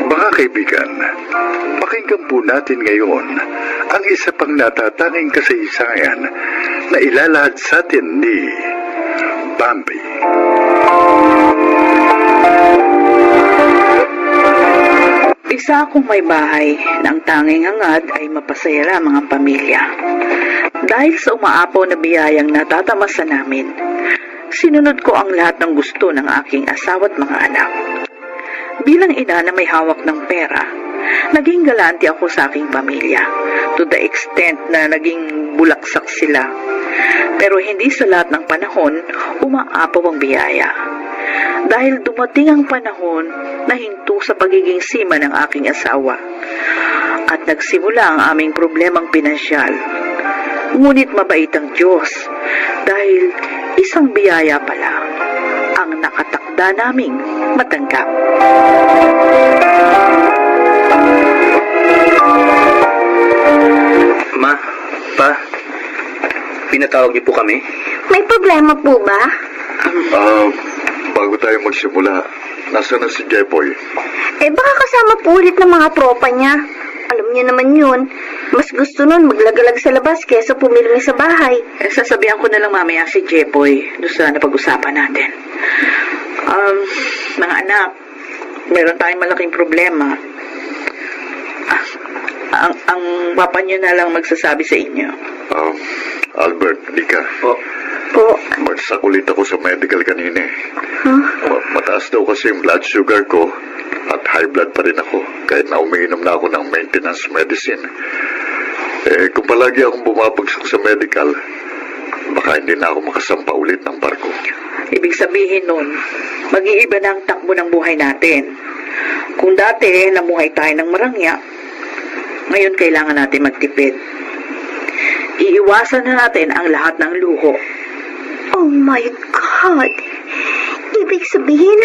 Mga kaibigan, pakinggan po natin ngayon ang isa pang natatanging kasaysayan na ilalahad sa atin ni Bambi. Isa akong may bahay na ang tanging hangad ay mapasaya lamang ang pamilya. Dahil sa umaapaw na biyayang natatamasa namin, sinunod ko ang lahat ng gusto ng aking asawa at mga anak. Bilang ina na may hawak ng pera, naging galante ako sa aking pamilya to the extent na naging bulaksak sila. Pero hindi sa lahat ng panahon umaapaw ang biyaya. Dahil dumating ang panahon na hinto sa pagiging sima ng aking asawa at nagsimula ang aming problemang pinansyal. Ngunit mabait ang Diyos dahil isang biyaya pala ang nakatakda naming matanggap. Ma, Pa, pinatawag niyo po kami? May problema po ba? Bago tayo magsimula, nasa na si Jepoy? Baka kasama po ulit ng mga tropa niya. Alam niyo naman yun. Mas gusto nun maglagalag sa labas kesa pumirmi sa bahay. Sasabihan ko na lang mamaya si Jepoy doon sa napag-usapan natin. Mga anak, meron tayong malaking problema. Ang papa niyo na lang magsasabi sa inyo. Albert, hindi ka. Po. Magsakulit ako sa medical kanina. Mataas daw kasi yung blood sugar ko at high blood pa rin ako kahit na umiinom na ako ng maintenance medicine. Kung palagi akong bumabagsak sa medical, baka hindi na ako makasampa ulit ng barko. Ibig sabihin nun, mag-iiba na ang takbo ng buhay natin. Kung dati namuhay tayo ng marangya, ngayon kailangan natin magtipid. Iiwasan na natin ang lahat ng luho. Oh my God! Ibig sabihin,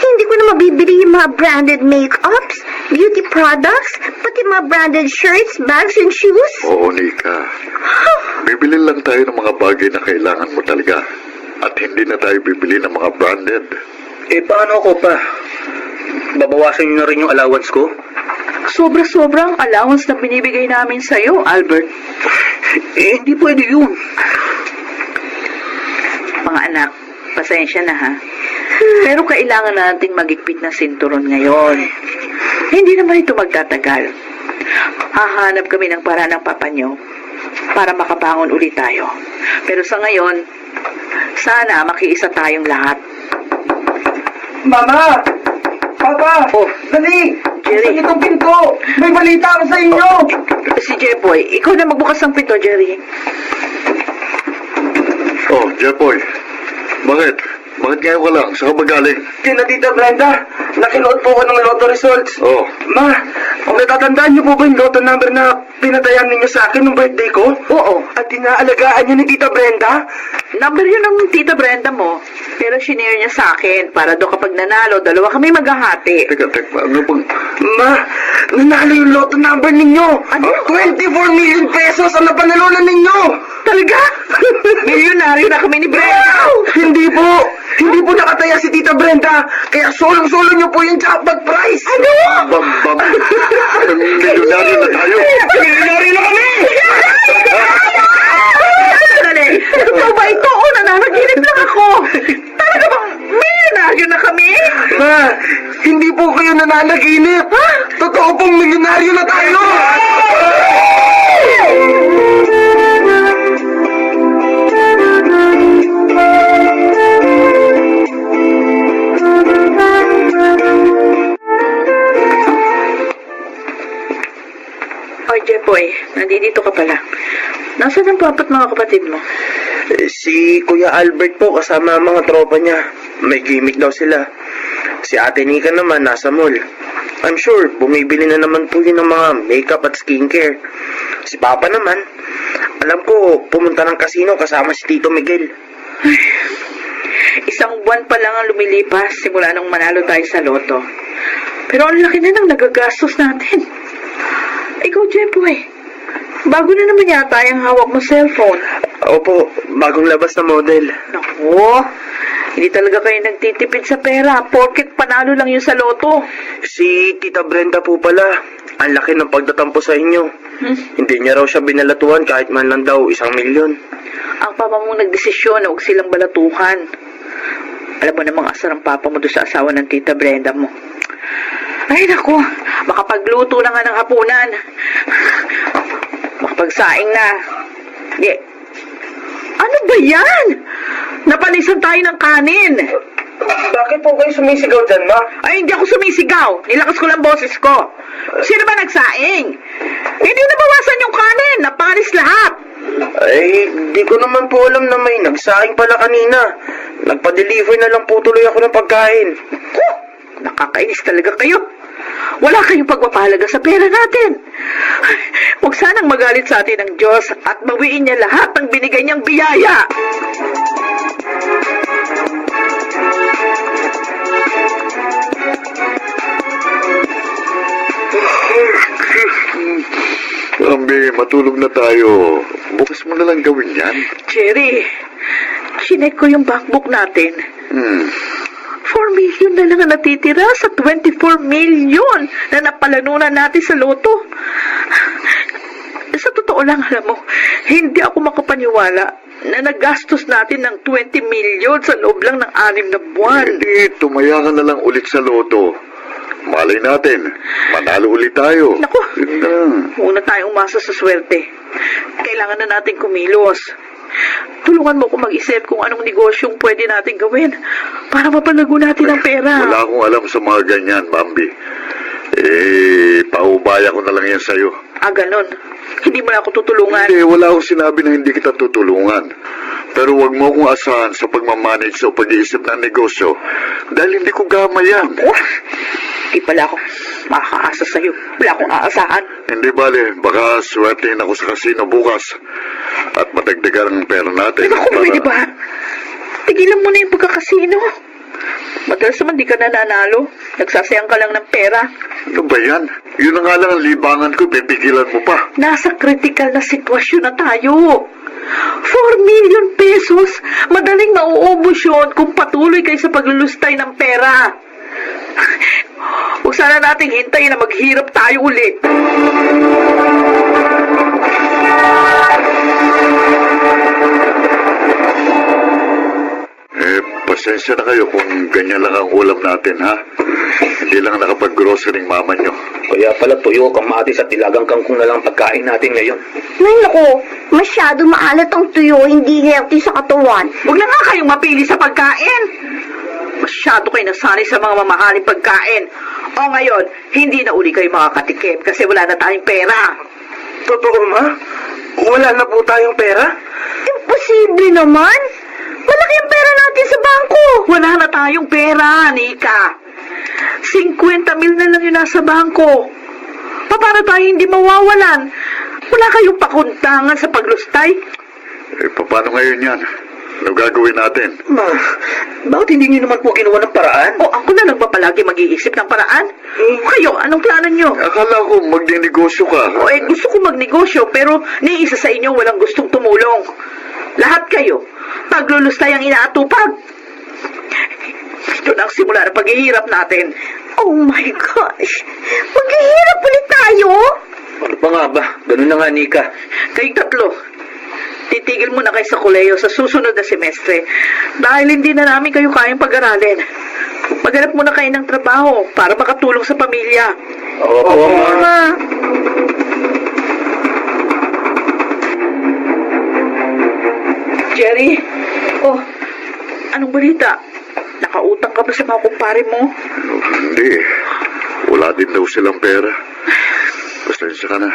hindi ko na mabibili yung mga branded makeups, beauty products, pati mga branded shirts, bags, and shoes? Oo, Nika. Bibili lang tayo ng mga bagay na kailangan mo talaga. At hindi na tayo bibili ng mga branded. Paano ako, Pa? Babawasan niyo na rin yung allowance ko? Sobra-sobrang allowance na binibigay namin sa'yo, Albert. Hindi pwede yun. Mga anak, pasensya na ha. Pero kailangan na nating magigpit na sinturon ngayon. Hindi naman ito magtatagal. Hahanap kami ng paraan ng papa nyo para makabangon ulit tayo. Pero sa ngayon, sana makiisa tayong lahat. Mama! Papa! Oh, Dali! Jerry. Buksan itong pinto! May balita ako sa inyo! Si Jepoy, ikaw na magbukas ng pinto, Jerry. Oh, Jepoy. Bakit? Bakit ngayon ka lang? Saan ka ba galing? Kina Tita Brenda, nakinood po ko ng lotto results. Oh. Ma, natatandaan niyo po ba yung lotto number na pinatayan ninyo sa akin nung birthday ko? Oo. At inaalagaan niyo ni Tita Brenda? Number yun ng tita Brenda mo. Pero sinare niya sa akin para doon kapag nanalo, dalawa kami maghahati. Teka, ano bang... Ma, nanalo yung lotto number ninyo. Ano? 24 million pesos ang napanalunan ninyo. Talaga? Milyonaryo na kami ni Brenda. Hindi po. Hindi po nakataya si Tita Brenda. Kaya solong-solo niyo po yung jackpot prize. Ano? Bam. Milyonaryo na tayo. Milyonaryo na kami! Dali. Ito ba ito? O, nananaginip lang ako. Talaga bang milyonaryo na kami? Ma, hindi po kayo nananaginip. Totoo pong milyonaryo na tayo. Oh, Jepoy, nandito ka pala. Nasaan ang papa't mga kapatid mo? Si Kuya Albert po kasama ang mga tropa niya. May gimmick daw sila. Si Ate Nika naman nasa mall. I'm sure bumibili na naman po yun ng mga makeup at skincare. Si Papa naman, alam ko pumunta ng casino kasama si Tito Miguel. Isang buwan pa lang ang lumilipas simula nung manalo tayo sa loto. Pero ang laki na ng nagagastos natin. Ikaw, Jepoy, bago na naman yata yung hawak mo cellphone. Opo, bagong labas na model. Naku, hindi talaga kayo nagtitipid sa pera porket panalo lang yun sa loto. Si Tita Brenda po pala, ang laki ng pagtatampo sa inyo. Hindi niya raw siya binalatuhan kahit man lang daw 1 milyon. Ang papa mong nagdesisyon na huwag silang balatuhan. Alam mo namang asar ang papa mo doon sa asawa ng Tita Brenda mo. Ay naku, makapagluto na nga ng hapunan. Makapagsaing na. Yeah. Ano ba yan? Napanisan tayo ng kanin. Bakit po kayo sumisigaw dyan, Ma? Ay, hindi ako sumisigaw. Nilakas ko lang boses ko. Sino ba nagsaing? Hindi nabawasan yung kanin. Napanis lahat. Ay, di ko naman po alam na may nagsaing pala kanina. Nagpa-deliver na lang po tuloy ako ng pagkain. Nakakainis talaga kayo. Wala kayong pagpapahalaga sa pera natin. Huwag sanang magalit sa atin ng Diyos at bawiin niya lahat ng binigay niyang biyaya. Ambi, matulog na tayo. Bukas mo na lang gawin yan. Jerry, chinek ko yung bankbook natin. 4 million na lang ang natitira sa 24 million na napalanunan natin sa loto. Sa totoo lang, alam mo, hindi ako makapaniwala na nagastos natin ng 20 million sa loob lang ng 6 na buwan. Hindi, tumaya ka na lang ulit sa loto. Malay natin, manalo ulit tayo. Naku, Yun lang. una tayong umasa sa swerte. Kailangan na natin kumilos. Tulungan mo ko mag-isip kung anong negosyong pwede natin gawin para mapalago natin ang pera. Wala akong alam sa mga ganyan, Bambi. Paubaya ko na lang yan sa'yo. Ah, ganon. Hindi mo na ako tutulungan. Hindi, wala akong sinabi na hindi kita tutulungan. Pero wag mo akong asahan sa pagmamanage o pag-iisip ng negosyo dahil hindi ko gamay yan. Oh, di pala ako makakaasa sa'yo. Wala akong aasahan. Hindi bale, baka swertein ako sa kasino bukas at matagdagan ang pera natin. Naku, pwede ba? Tigilan mo na yung pagkakasino. Madalas naman di ka nananalo. Nagsasayang ka lang ng pera. Ano ba yan? Yun na nga lang ang libangan ko, pipigilan mo pa. Nasa critical na sitwasyon na tayo. 4 million pesos, madaling mauubos yun kung patuloy kayo sa paglulustay ng pera. Huwag sana nating hintayin na maghirap tayo ulit. Pasensya na kayo kung ganyan lang ang ulam natin, ha? Hindi lang nakapag-grocery mama nyo. Kaya pala tuyo, kamatis at nilagang kangkong na lang pagkain natin ngayon. Nay, naku, masyado maalat ang tuyo, hindi healthy sa katawan. Huwag na nga kayong mapili sa pagkain. Masyado kayo nasanay sa mga mamahaling pagkain. O ngayon, hindi na uli kayo makakatikim kasi wala na tayong pera. Totoo, Ma? Wala na po tayong pera? Imposible naman. Malaki ang pera natin sa bangko. Wala na tayong pera, Nika. 50 mil na lang yung nasa bangko. Paano tayo hindi mawawalan? Wala kayong pakundangan sa paglustay? Paano ngayon yan? Ano gagawin natin? Ma, bakit hindi niyo naman po ginawa ng paraan? O ako na lang ba palagi mag-iisip ng paraan? Kayo, anong plano nyo? Akala ko magninegosyo ka. O gusto ko magnegosyo pero ni isa sa inyo walang gustong tumulong. Lahat kayo, paglulustay ang inaatupag. Ito na ang simula ng paghihirap natin. Oh my gosh. Maghihirap ulit tayo? Ano pa nga ba? Ganun na nga, Nika. Kayong tatlo, titigil muna kayo sa koleyo sa susunod na semestre dahil hindi na namin kayo kayang pag-aralin. Maghanap muna kayo ng trabaho para makatulong sa pamilya. Oo, Ma. Jerry, oh, anong balita? Nakautang ka ba sa mga kumpare mo? Hindi. Wala din daw silang pera. Pasensya ka na.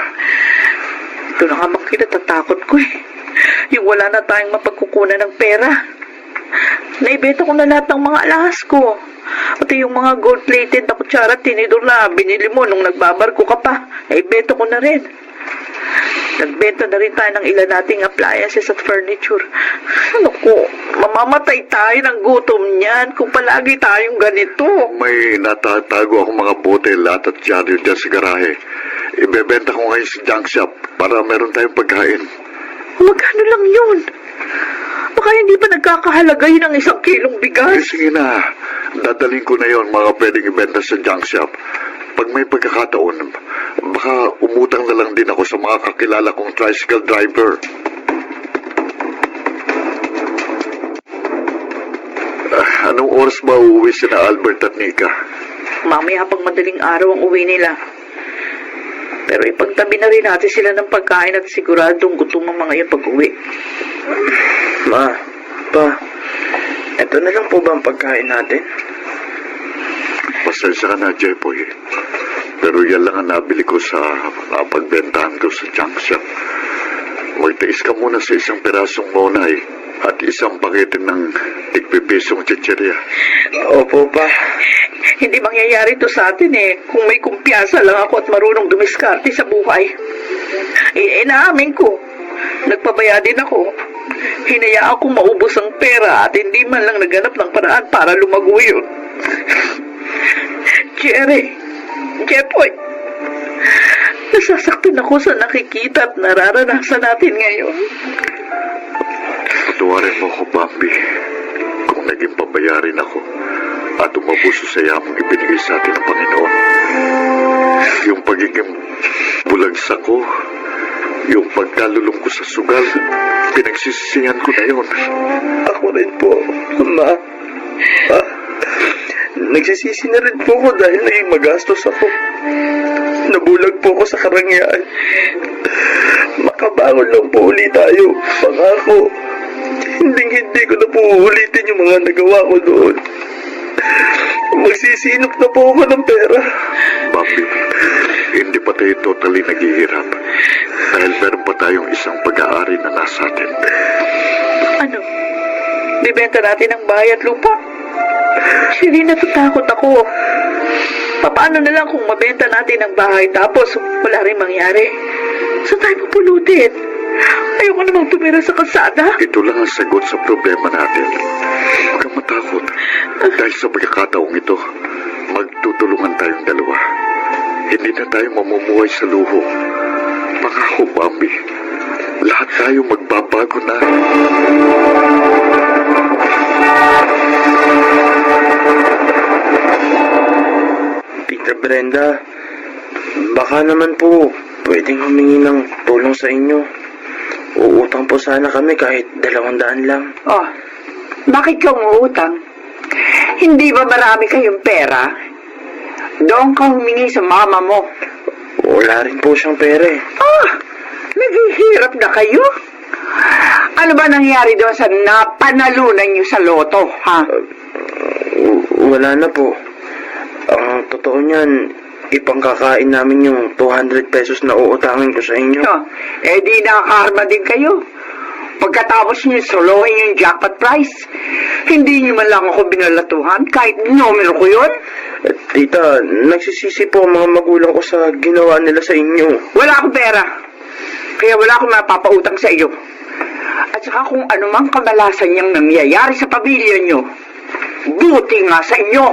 Ito na nga bang kinatatakot ko eh. Yung wala na tayong mapagkukunan ng pera. Naibenta ko na lahat ng mga alahas ko. Pati yung mga gold-plated na kutsara at tinidor na binili mo nung nagbabarko ka pa. Naibenta ko na rin. Nagbenta na rin tayo ng ilan nating appliances at furniture. Ano ko, mamamatay tayo ng gutom niyan kung palagi tayong ganito. May natatago akong mga bote, lahat at dyaryo dyan sa garahe. Ibebenta ko ngayon sa junk shop para meron tayong pagkain. Magkano lang yun? Baka hindi pa nagkakahalaga yun ang 1 kilong Eh, bigas. sige na. Dadaling ko na yon mga pwedeng ibenta sa junk shop. Pag may pagkakataon, baka umutang na lang din ako sa mga kakilala kong tricycle driver. Anong oras ba uuwi sina Albert at Nika? Mamaya pang madaling araw ang uwi nila. Pero ipagtabi na rin natin sila ng pagkain at siguradong gutom ang mga yung pag-uwi. Ma, pa, eto na lang po ba ang pagkain natin? Pasensya ka na, Jepoy. Pero yan lang ang nabili ko sa napagbentahan ko sa junk shop. Magtiis ka muna sa 1 pirasong monay at 1 pakete ng tigpipisong chichirya. Opo, pa. Hindi mangyayari to sa atin kung may kumpiyansa lang ako at marunong dumiskarte sa buhay. Inaamin ko, nagpabaya din ako. Hinayaan kong maubos ang pera at hindi man lang naganap ng paraan para lumago yun. Jerry, Jepoy, nasasaktan ako sa nakikita at nararanasan natin ngayon. Patawarin mo ako, Bambi, kung naging pabayarin ako at umabuso sa yamang ibinigay sa atin ng Panginoon. Yung pagiging bulagsak ko, yung pagkalulong ko sa sugal, pinagsisisihan ko na yun. Ako rin po, Ma. Pa, nagsisisi na rin po ako dahil naging magastos ako. Nabulag po ako sa karangyaan. Makabangon lang po ulit tayo. Pangako, hindi ko na po uulitin yung mga nagawa ko doon. Magsisinop na po ako ng pera. Bambi, hindi pa tayo totally naghihirap dahil meron pa tayong 1 pag-aari na nasa atin. Ano? Bibenta natin ang bahay at lupa? Siri, natatakot ako. Paano na lang kung mabenta natin ang bahay tapos wala rin mangyari? Saan tayo pupulutin? Ayoko namang tumira sa kalsada. Ito lang ang sagot sa problema natin. Huwag kang matakot. Dahil sa pagkakataong ito, magtutulungan tayong dalawa. Hindi na tayo mamumuhay sa luho. Pangako, Bambi. Lahat tayo magbabago na. Tita Brenda, baka naman po pwedeng humingi ng tulong sa inyo. Uutang po sana kami kahit 200 lang. Oh, bakit ka umuutang? Hindi ba marami kayong pera? Doon ka humingi sa mama mo. Wala rin po siyang pera eh. Ah, naghihirap na kayo? Ano ba nangyari doon sa napanalunan niyo sa loto, ha? Wala na po. Ang totoo niyan, ipangkakain namin yung 200 pesos na uutangin ko sa inyo. Di nakakarma din kayo. Pagkatapos niyo solohin yung jackpot prize, hindi niyo man lang ako binalatuhan kahit numero ko yun. Tita, nagsisisi po ang mga magulang ko sa ginawa nila sa inyo. Wala akong pera. Kaya wala akong mapapautang sa iyo. At saka kung anumang kamalasan niyang nangyayari sa pamilya niyo, buti nga sa inyo.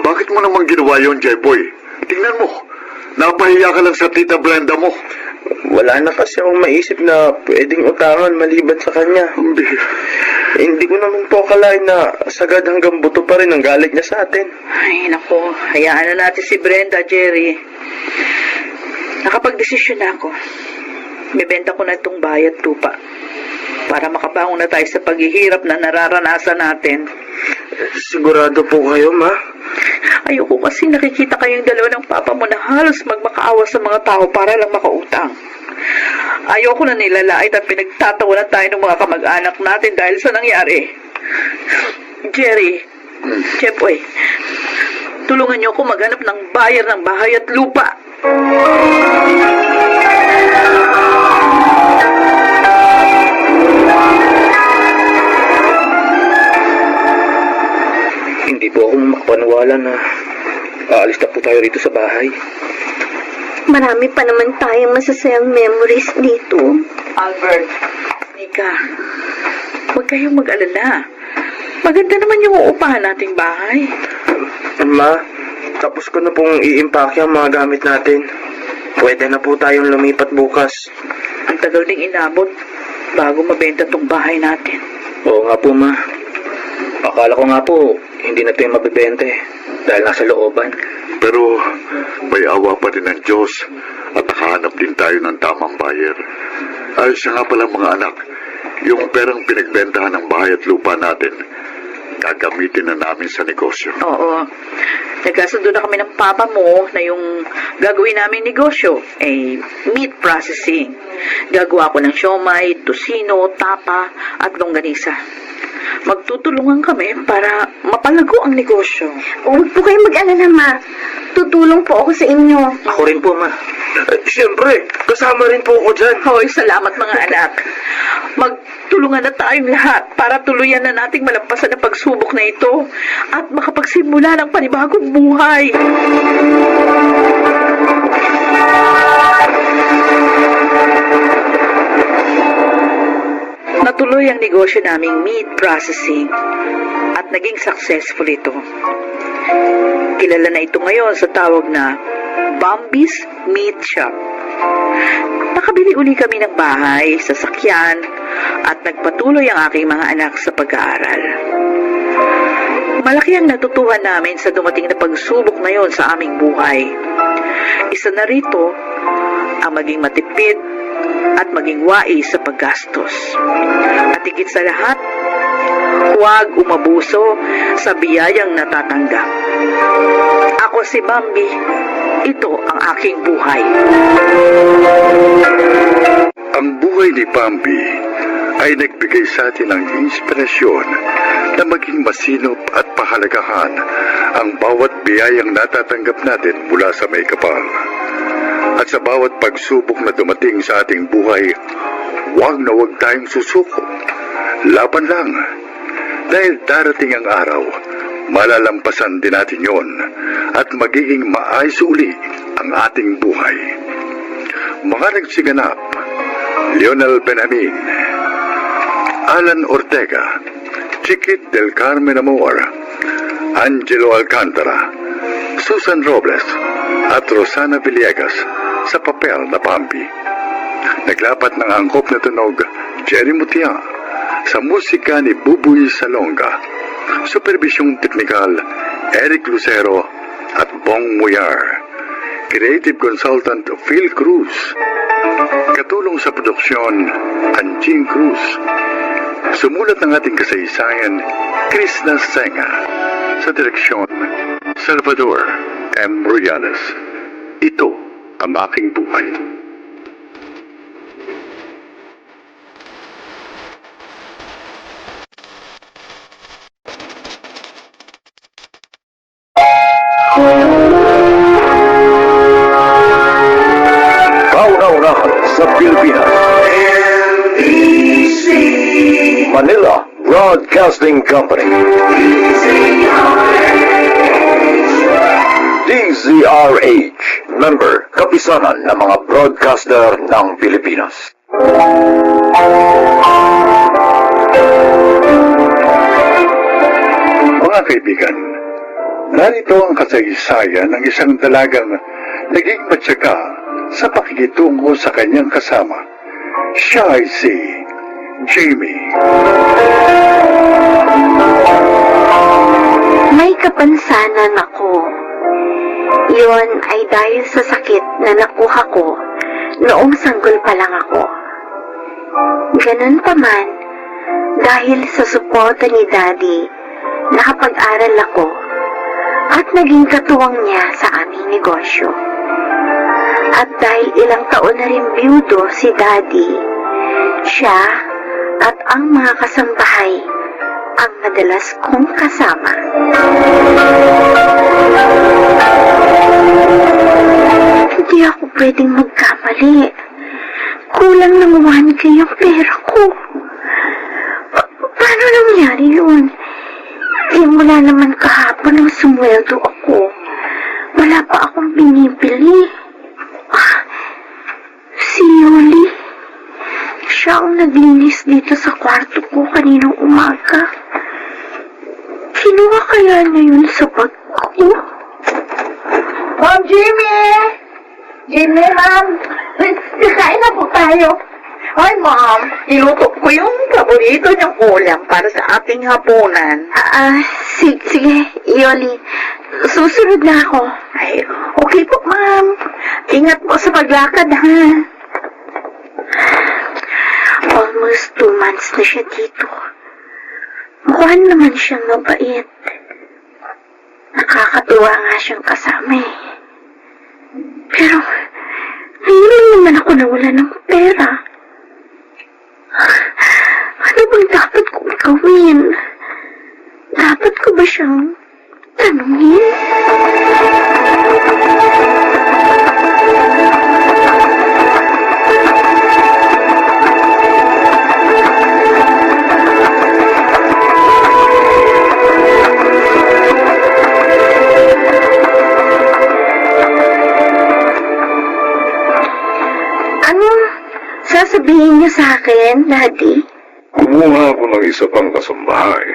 Bakit mo naman ginawa yun, Jeboy? Tingnan mo. Napahiya ka lang sa Tita Brenda mo. Wala na kasi akong maisip na pwedeng utangan maliban sa kanya. Bambi. Hindi ko naman po akalain na sagad hanggang buto pa rin ang galit niya sa atin. Ay, nako. Hayaan na natin si Brenda, Jerry. Nakapag-desisyon na ako. Bibenta ko na itong bahay at lupa para makabangon na tayo sa paghihirap na nararanasan natin. Sigurado po kayo, Ma? Ayoko kasi nakikita kayong dalawa ng papa mo na halos magmakaawa sa mga tao para lang makautang. Ayoko na nilalait at pinagtatawanan tayo ng mga kamag-anak natin dahil sa nangyari. Jerry, Jepoy, tulungan niyo ako maghanap ng buyer ng bahay at lupa. Hindi po ako makapaniwala na aalis na po tayo rito sa bahay. Marami pa naman tayong masasayang memories dito. Albert, Nika, huwag kayong mag-alala. Maganda naman yung uupahan nating bahay. Ma, Tapos ko na pong i-impake ang mga gamit natin. Pwede na po tayong lumipat bukas. Ang tagal ding inabot bago mabenta tong bahay natin. Oo nga po, ma. Akala ko nga po, hindi na ito yung mabibenta eh. Dahil nasa looban. Pero may awa pa rin ng Diyos at nakahanap din tayo ng tamang buyer. Ay, siya nga pala mga anak, yung perang pinagbentahan ng bahay at lupa natin, gagamitin na namin sa negosyo. Oo. Nagkasundo na kami ng papa mo na yung gagawin namin negosyo ay meat processing. Gagawa ko ng siomay, tosino, tapa at longganisa. Magtutulungan kami para mapalago ang negosyo. Huwag po kayong mag-alala, ma. Tutulong po ako sa inyo. Ako rin po, ma. Siyempre, kasama rin po ako dyan. Hoy, salamat mga anak. Magtulungan na tayong lahat para tuluyan na nating malampasan ang pagsubok na ito at makapagsimula ng panibagong buhay. Natuloy ang negosyo naming meat processing at naging successful ito. Kilala na ito ngayon sa tawag na Bambi's Meat Shop. Nakabili uli kami ng bahay, sasakyan, at nagpatuloy ang aking mga anak sa pag-aaral. Malaki ang natutuhan namin sa dumating na pagsubok na yon sa aming buhay. Isa na rito ang maging matipid at maging wais sa paggastos. At higit sa lahat, huwag umabuso sa biyayang natatanggap. Ako si Bambi, ito ang aking buhay. Ang buhay ni Bambi ay nagbigay sa atin ng inspirasyon na maging masinop at pahalagahan ang bawat biyayang natatanggap natin mula sa may kapal. At sa bawat pagsubok na dumating sa ating buhay, huwag na huwag tayong susuko. Laban lang. Dahil darating ang araw, malalampasan din natin yon at magiging maayos uli ang ating buhay. Mga nagsiganap, Leonel Benamin, Alan Ortega, Chiquit del Carmen Amor, Angelo Alcantara, Susan Robles, at Rosana Villegas sa papel na Bambi. Naglapat ng angkop na tunog, Jerry Mutia, sa musika ni Bubuy Salonga, supervisyong teknikal, Eric Lucero at Bong Muyar, creative consultant Phil Cruz, katulong sa produksyon, Anjing Cruz, sumulat ng ating kasaysayan, Krishna Senga, sa direksyon, Salvador M. Royales. Ito ang aking buhay. Kauna-unahan sa Pilipinas. NBC Manila Broadcasting Company. DZRH, member, kapisanan ng mga broadcaster ng Pilipinas. Mga kaibigan, narito ang kasaysayan ng isang dalagang naging matyaga sa pakikitungo sa kanyang kasama. Siya ay si Jamie. May kapansanan ako. Yun ay dahil sa sakit na nakuha ko noong sanggol pa lang ako. Ganun pa man, dahil sa suporta ni Daddy, nakapag-aral ako at naging katuwang niya sa aming negosyo. At dahil ilang taon na rin biyudo si Daddy, siya at ang mga kasambahay ang madalas kong kasama. Hindi ako pwedeng magkamali. Kulang ng 1K ang pera ko. Paano nangyari yun? Mula naman kahapon nang sumweldo ako. Wala pa akong binibili. Si Yuli. Siya ang naglinis dito sa kwarto ko kaninang umaga. Kinuha kaya niya yun sa bag ko? Ma'am Jimmy! Jimmy, ma'am! Kakain na po tayo. Ay, ma'am, iluto ko yung paborito niyang ulam para sa ating hapunan. Sige, Yoli. Susunod na ako. Ay, okay po, ma'am. Ingat po sa paglakad, ha? Almost 2 months na siya dito. Mukha naman siyang mabait. Nakakatuwa nga siyang kasama eh. Pero, ngayon naman ako nawala ng pera. Ano bang dapat kong gawin? Dapat ko ba siyang tanungin? Anong sasabihin niyo sa akin, Daddy? Kumuha ako ng isa pang kasambahay.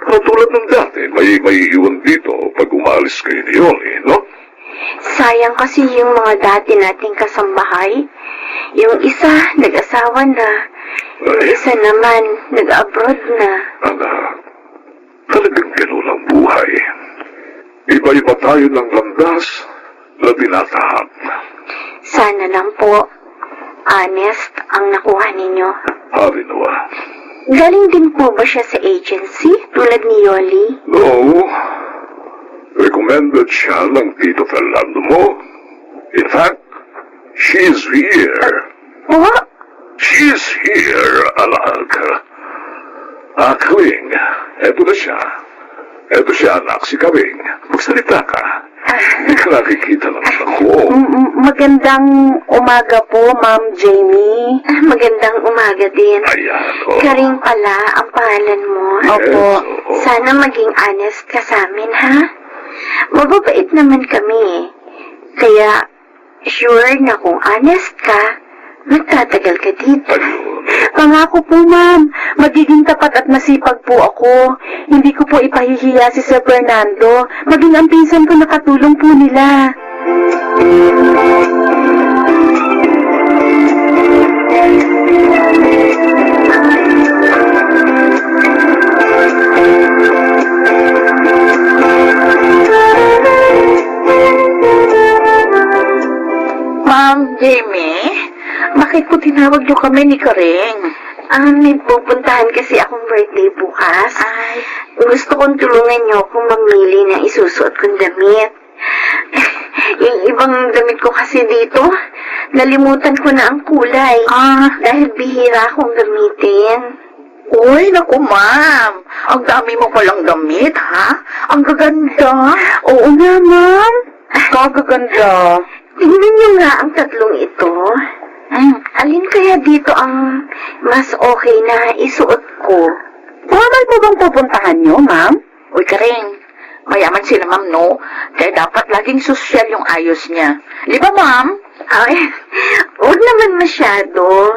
Katulad ng dati, may iwan dito pag umalis kayo ni Yoli, no? Sayang kasi yung mga dati nating kasambahay. Yung isa, nag-asawa na. Yung isa naman, nag-abroad na. Anak, talagang ganun ang buhay. Iba-iba tayo ng landas na tinatahak. Sana lang po, honest ang nakuha ninyo. Hari nawa. Galing din po ba siya sa agency, tulad ni Yoli? No, recommended siya ng Tito Fernando mo. In fact, she's here. What? She's here, anak. Kawing, eto na siya. Eto siya, anak, si Kawing. Magsalita ka. Hindi ka nakikita ng anak ko. Magandang umaga po, Ma'am Jamie. Magandang umaga din. Ayan, oh. Karing pala ang pangalan mo. Opo. oo. Sana maging honest ka sa amin, ha? Mababait naman kami. Kaya, sure na kung honest ka, magtatagal ka dito. Ayun. Pangako po, ma'am. Magiging tapat at masipag po ako. Hindi ko po ipahihiya si Sir Fernando. Maging ang pinsan ko na katulong po nila. Ma'am Jamie, bakit po tinawag niyo kami ni Karing? May pupuntahan kasi akong birthday bukas. Ay, Gusto kong tulungan niyo akong mamili ng isusuot kong damit. Yung ibang damit ko kasi dito, nalimutan ko na ang kulay. Dahil bihira akong gamitin. uy, naku ma'am. Ang dami mo palang damit, ha? Ang gaganda. Oo nga, ma'am. Kagaganda. Tingnan niyo nga ang tatlong ito. Alin kaya dito ang mas okay na isuot ko? Formal po bang pupuntahan niyo, ma'am? Uy, Karing. Mayaman sila, ma'am, no? Kaya dapat laging sosyal yung ayos niya. Di ba, ma'am? Ay, huwag naman masyado.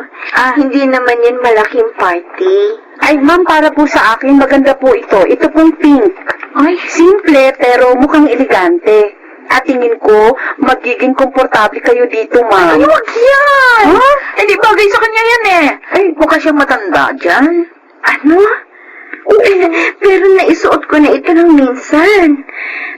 Hindi naman yun malaking party. Ay, ma'am, para po sa akin, maganda po ito. Ito pong pink. Ay, simple, pero mukhang elegante. At tingin ko, magiging komportable kayo dito, ma'am. Ay, wag yan! Ha? Hindi bagay sa kanya yan eh. Ay, mukha siyang matanda dyan. Ano? Pero naisuot ko na ito ng minsan.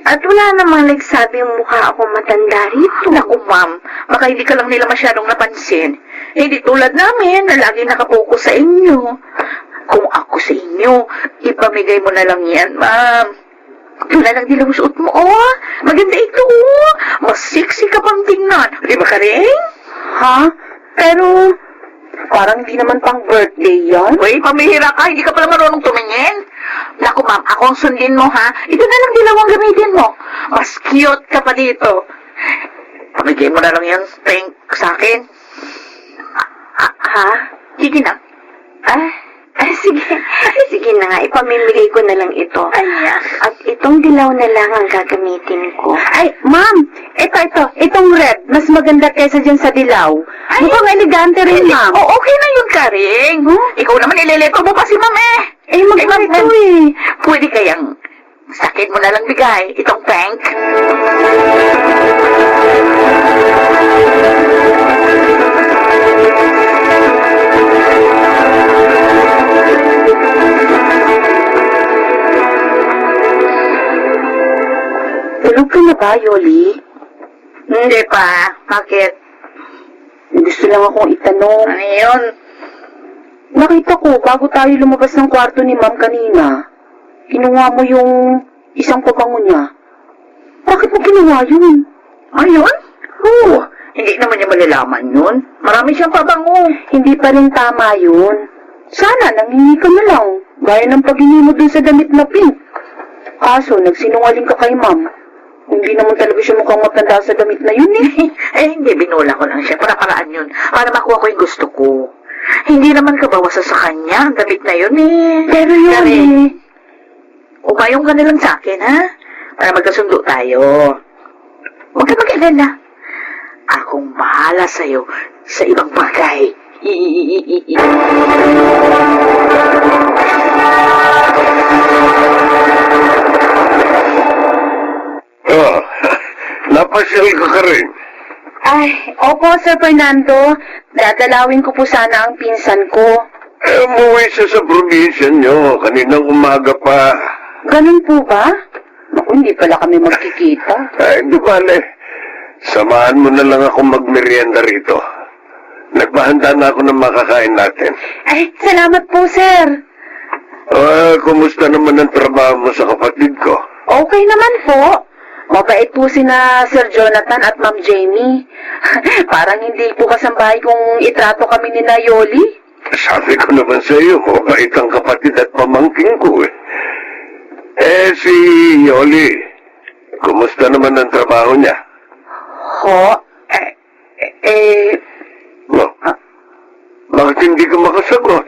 At wala namang nagsabing mukha akong matanda rito. Naku, ma'am, baka hindi ka lang nila masyadong napansin. Hindi tulad namin na lagi nakapokus sa inyo. Kung ako sa inyo, ipamigay mo na lang yan, ma'am. Ito na lang nilang suot mo, oh. Maganda ito, oh. Mas sexy ka pang tingnan. Di ba, Karing? Ha? Pero, parang hindi naman pang birthday yan. Uy, pamihira ka. Hindi ka pala marunong tumingin. Naku, ma'am, ako ang sundin mo, ha? Ito na lang dilawang gamitin mo. Mas cute ka pa dito. Pamigay mo na lang yung pink sa akin. Ha? Sige na. Sige. Sige na nga, ipamimigay ko na lang ito. Ay, At itong dilaw na lang ang gagamitin ko. Ay, ma'am, itong red, mas maganda kaysa dyan sa dilaw. Mukhang elegante rin, ma'am. Oh, okay na yun, Karing. Ikaw naman, ililito mo pa si ma'am eh. Maganda ito eh. Pwede kayang Sakit mo na lang bigay itong prank. Tulog ka na ba, Yoli? Hindi pa. Bakit? Gusto lang akong itanong. Ano yun? Nakita ko, bago tayo lumabas ng kwarto ni Ma'am kanina, kinuha mo yung isang pabango niya. Bakit mo ginawa yun? Ayun? Oo. Hindi naman niya malalaman yun. Marami siyang pabango. Hindi pa rin tama yun. Sana nanghingi ka na lang, gaya ng paghingi mo dun sa damit na pink. Kaso, nagsinungaling ka kay Ma'am. Hindi naman talaga siya mukhang matanda sa damit na yun eh. Eh, hindi. Binula ko lang siya. Para-paraan yun. Para makuha ko yung gusto ko. Hindi naman kabawasan sa kanya ang damit na yun eh. Pero yun Dari, eh. umayong ka na lang sa akin, ha? Para magkasundo tayo. Huwag ka mag-alala. Akong bahala sa'yo sa ibang bagay. Ah, napasyal ka rin. Ay, opo, Sir Fernando. Dadalawin ko po sana ang pinsan ko. Umuwi siya sa probinsya nyo. Kaninang umaga pa. Ganun po ba? Naku, hindi pala kami magkikita. Ay, di bale. Samahan mo na lang ako magmerienda rito. Nagpahanda na ako ng makakain natin. Ay, salamat po, sir. Kumusta naman ang trabaho mo sa kapatid ko? Okay naman po. Mabait po sina Sir Jonathan at Ma'am Jamie. Parang hindi po kasambahay kung itrato kami ni Yoli. Sabi ko naman sa iyo, mabait ang kapatid at pamangking ko eh. Si Yoli, kumusta naman ang trabaho niya? Ho? Bakit hindi ka makasagot?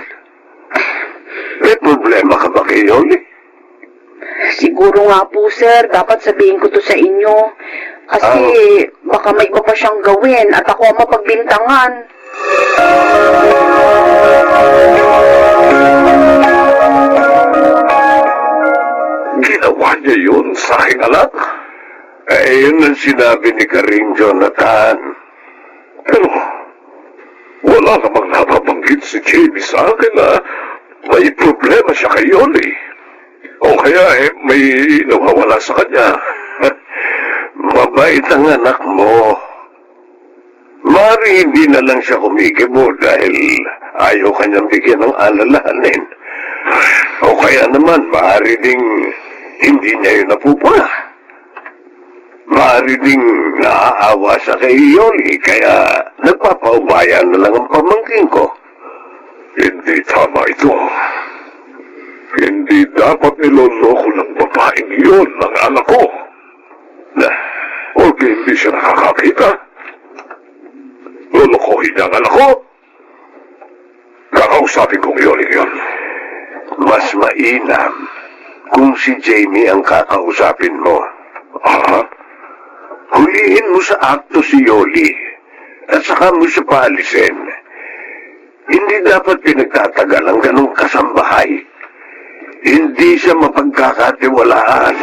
May problema ka ba kay Yoli? Siguro nga po, sir. Dapat sabihin ko to sa inyo. Kasi baka may iba pa siyang gawin at ako ang mapagbintangan. Ginawa niya yun sa aking anak? Yun ang sinabi ni Karing Jonathan. Pero, wala namang nababanggit si Jamie sa akin na may problema siya kay Yoli. O kaya may nawawala sa kanya. Mabait ang anak mo. Mari hindi na lang siya kumikibo dahil ayaw kanyang bigyan ng alalahanin. O kaya naman, maaari ding hindi niya yun napupuna. Maaari ding naaawa sa kay Yoli, kaya nagpapaubaya na lang ang pamangkin ko. Hindi tama ito. Hindi dapat niloloko ng babaeng iyon ng anak ko. O hindi siya nakakakita. Lolokohin niya ang anak ko. Kakausapin kong yun. Mas mainam kung si Jamie ang kakausapin mo. Hulihin mo sa akto si Yoli at saka mo siya paalisin. Hindi dapat pinagtatagal ang ganong kasambahay. Hindi siya mapagkakatiwalaan.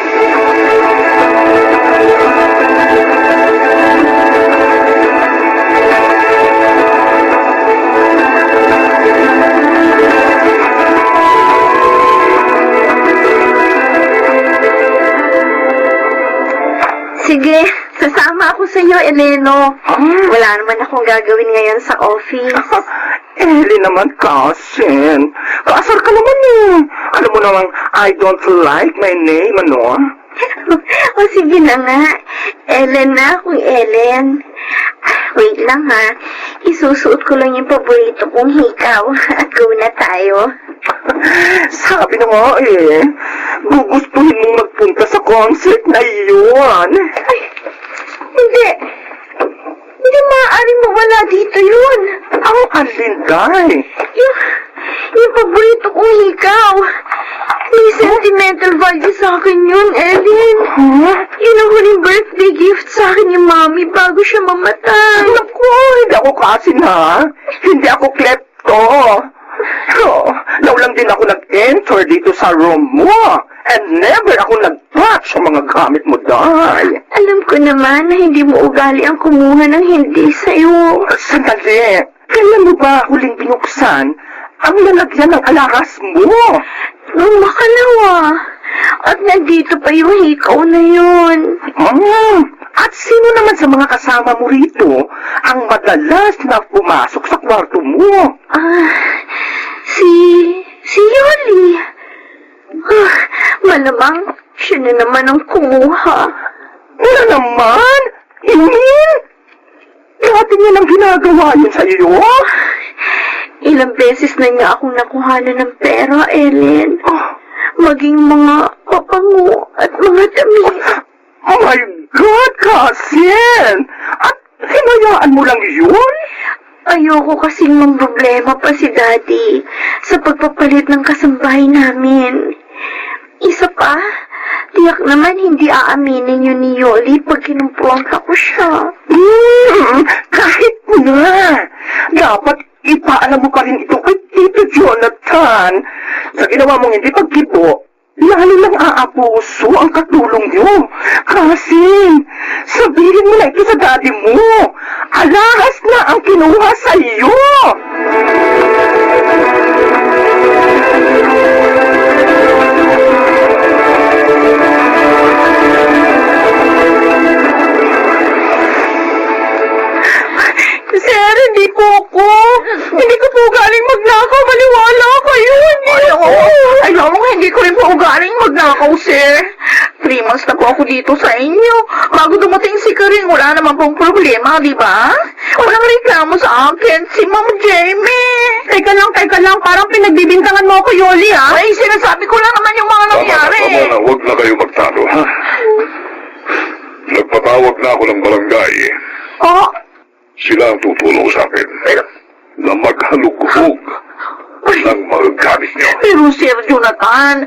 Sige, sasama ako sa iyo, Eleno. Wala naman akong gagawin ngayon sa office. Eli naman, cousin. Kasar ka naman eh. Alam mo namang, I don't like my name, ano? O sige na nga. Ellen na akong Ellen. Wait lang ha. Isusuot ko lang yung paborito kong hikaw at go na tayo. Sabi na nga eh, gugustuhin mong magpunta sa concert na yun. Ay, hindi. Hindi maaaring mawala dito yun. Ang alinday. Yung paborito kong hikaw. May sentimental value sa akin yun, Ellen. Yun ang huling birthday gift sa akin ni Mommy bago siya mamatay. Naku, hindi ako kasi na. Hindi ako klepto. Naulang din ako nag-enter dito sa room mo. And never ako nag-touch sa mga gamit mo, Day. Alam ko naman na hindi mo ugali ang kumuha ng hindi sa'yo. Sandali. Kailan mo ba huling binuksan ang lalagyan ng alahas mo? Nung makalawa. At nandito pa yung hikaw na yun. At sino naman sa mga kasama mo rito ang madalas na pumasok sa kwarto mo? Si Yoli. Malamang siya na naman ang kumuha. Wala naman! Imin! Dati niya nang ginagawa yun sa iyo? Ilang beses na niya akong nakuhanan ng pera, Ellen. Maging mga papango at mga damit. Oh my God, Cousin! At hinayaan mo lang yun? Ayoko kasing problema pa si Daddy sa pagpapalit ng kasambahay namin. Isa pa, tiyak naman hindi aaminin yun ni Yoli pag kinumpronta ko siya. Kahit na! Dapat ipaalam mo pa rin ito kay Tito Jonathan. Sa ginawa mong hindi pagkibo, lalo lang aapuso ang katulong niyo. Kasi, sabihin mo na ito sa daddy mo. Alahas na ang kinuha sa iyo. Sir, hindi po ako. Hindi ko po galing magnakaw. Maniwala kayo. Hindi ko rin po galing magnakaw, sir. 3 months na po ako dito sa inyo. Bago dumating si Karing, wala naman pong problema, di ba? Walang reklamo sa akin, si Ma'am Jamie. Teka lang, parang pinagbibintangan mo ako, Yoli, ha? Ay, sinasabi ko lang naman yung mga nangyari. Tama na, huwag na kayo magtalo, ha? Nagpatawag na ako ng barangay. Oh, Sila ang tutulong sa akin na maghalughog ng mga gamit niyo. pero Sir Jonathan,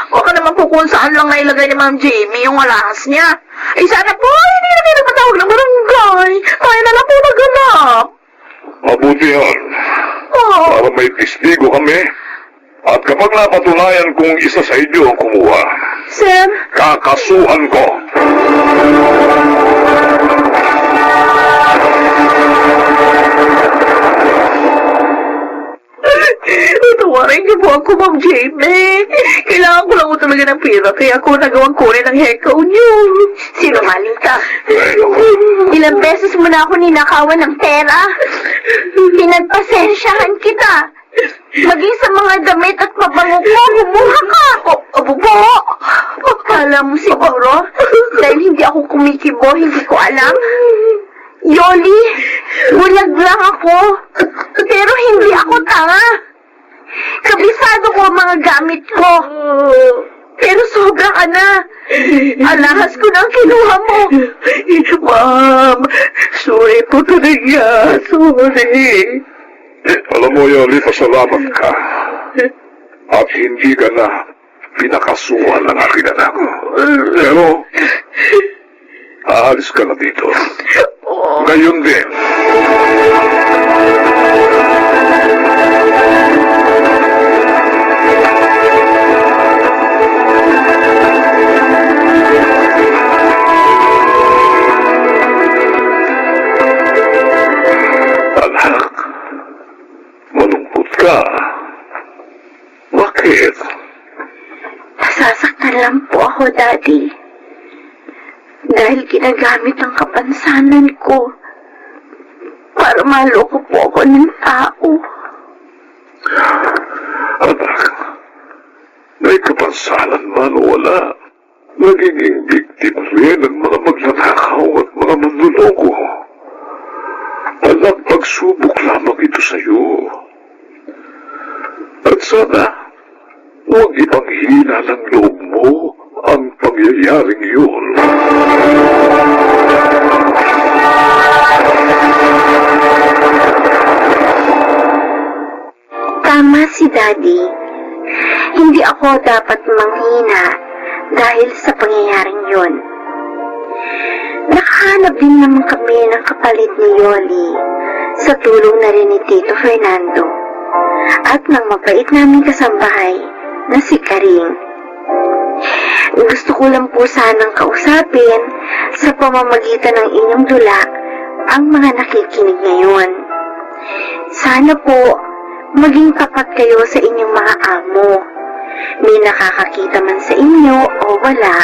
baka naman po kung saan lang nailagay ni Ma'am Jamie yung alahas niya. Eh sana po, hindi na kayo nagpatawag ng barangay. Kaya na lang po maghanap. Mabuti yan. Oh, Para may testigo kami. At kapag napatunayan kung isa sa inyo ang kumuha, Sir, kakasuhan ko. tawarin niyo po ako, Ma'am Jamie. Kailangan ko lang po talaga ng pera, kaya ako nagawang kunin ng hekaw niyo. Sinungaling ka. Ilang beses mo na ako ninakawan ng pera. Pinagpasensyahan kita. Maging sa mga damit at pabango ko, humuha ka. Abubo! Akala mo siguro, dahil hindi ako kumikibo, hindi ko alam. Yoli, bulag lang ako. Pero hindi ako tanga. Kabisado ko ang mga gamit ko. Pero sobra ka na. Alahas ko na ang kinuha mo. Ma'am, sorry po talaga. Sorry. Alam mo, Yoli, pasalamat ka. At hindi ka na pinakasuhan ng aking anak. Pero, aalis ka na dito. Ngayon din. Anak, malungkot ka. Bakit? Nasasaktan lang po ako, Daddy. Dahil ginagamit ang kapansanan ko para maloko po ako ng tao. Anak, may kapansanan man o wala, nagiging biktim rin ng mga magnanakaw at mga manluloko. Anak, pagsubok lamang ito sa iyo. At sana, huwag ipanghina ng loob mo ang pangyayaring yun. Tama si Daddy. Hindi ako dapat manghina dahil sa pangyayaring yun. Nakahanap din naman kami ng kapalit ni Yoli sa tulong na rin ni Tito Fernando at ng mabait naming kasambahay na si Karing. Gusto ko lang po sanang kausapin sa pamamagitan ng inyong dula ang mga nakikinig ngayon. Sana po maging tapat kayo sa inyong mga amo. May nakakakita man sa inyo o wala,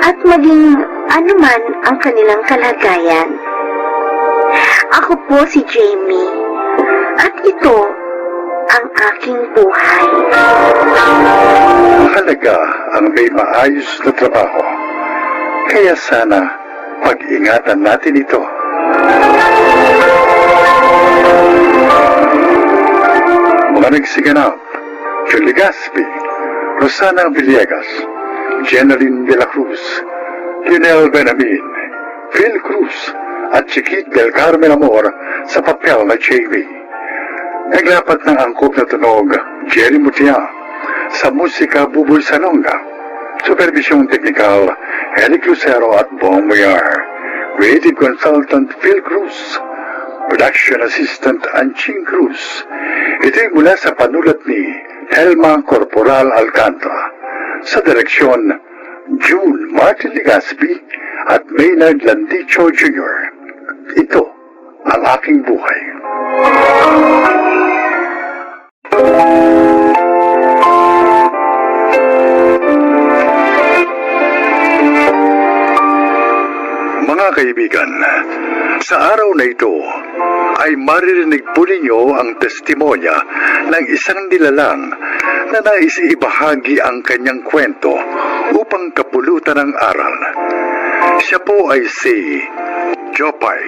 at maging anuman ang kanilang kalagayan. Ako po si Jamie, at ito ang aking buhay. Mahalaga ang may maayos na trabaho. Kaya sana pag-ingatan natin ito. Mga nagsiganap, Julie Gaspi, Rosana Villegas, Jenaline de la Cruz, Lionel Benamin, Phil Cruz, at Chiquit del Carmen Amor sa papel na Jamie. Naglapat ng angkop na tunog, Jerry Mutia, sa musika Buboy Sanonga, Supervisyong Teknikal, Eric Lucero at Bong Muyar, Creative Consultant Phil Cruz, Production Assistant Anching Cruz. Ito'y mula sa panulat ni Helma Corporal Alcantara, sa direksyon June Martin Legaspi at Maynard Landicho Jr. Ito ang aking buhay. Mga kaibigan, sa araw na ito ay maririnig po ninyo ang testimonya ng isang nilalang na nais ibahagi ang kanyang kwento upang kapulutan ng aral. Siya po ay si Jopay.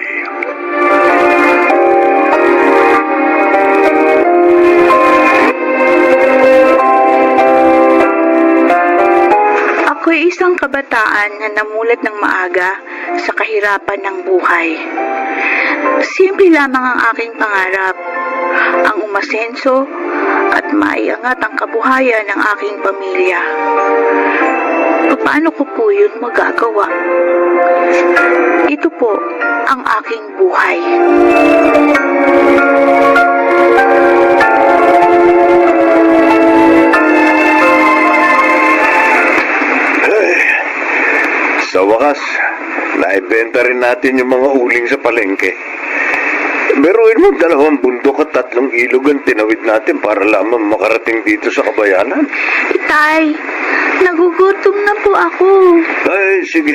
Ako'y isang kabataan na namulat ng maaga sa kahirapan ng buhay. Simple lamang ang aking pangarap, ang umasenso at maiangat ang kabuhayan ng aking pamilya. Paano ko po yun magagawa? Ito po ang aking buhay. Sa wakas, naibenta rin natin yung mga uling sa palengke. Meron mo 2 bundok at 3 ilog ang tinawid natin para lamang makarating dito sa kabayanan. Tay, nagugutom na po ako. Ay, sige.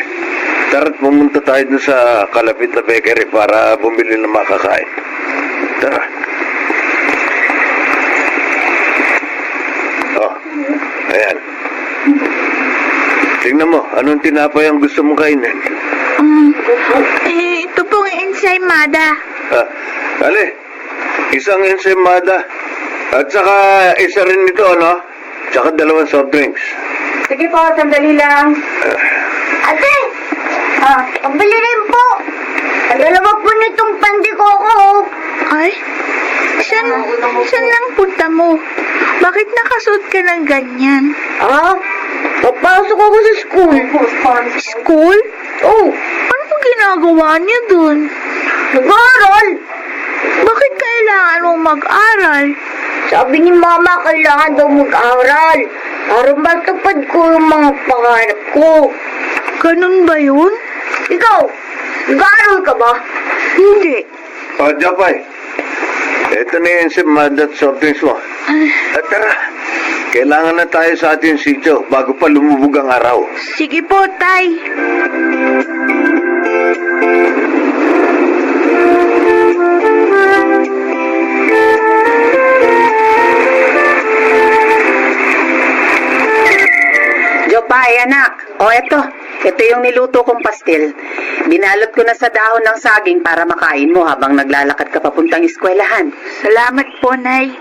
Tara't pumunta tayo dun sa kalapit na bakery para bumili ng makakain. Tara. Oh, ayan. Tingnan mo, anong tinapay ang gusto mong kainin? Ito pong ensaymada. Ali, isang ensaymada. At saka isa rin ito, ano? Tsaka 2 soft drinks. Sige po, sandali lang. Ate! Pabili rin po! Ang 2 po nitong pandikoko. Ay, saan lang punta mo? Bakit nakasuot ka ng ganyan? Papasok ako sa school. School? Oh, Ano po ginagawa niya dun? nag-aaral. Bakit kailangan mong mag-aral? Sabi ni Mama, kailangan daw mag-aaral para matupad ko yung mga pangarap ko. Ganun ba yun? Ikaw, nag-aaral ka ba? Hindi. O, Japay. Ito na yung ensaymada at soft drinks mo. At tara, kailangan na tayo sa ating sityo bago pa lumubog ang araw. Sige po, Tay. Jopay, anak. O, eto. Ito yung niluto kong pastil. Binalot ko na sa dahon ng saging para makain mo habang naglalakad ka papuntang eskwelahan. Salamat po, Nay.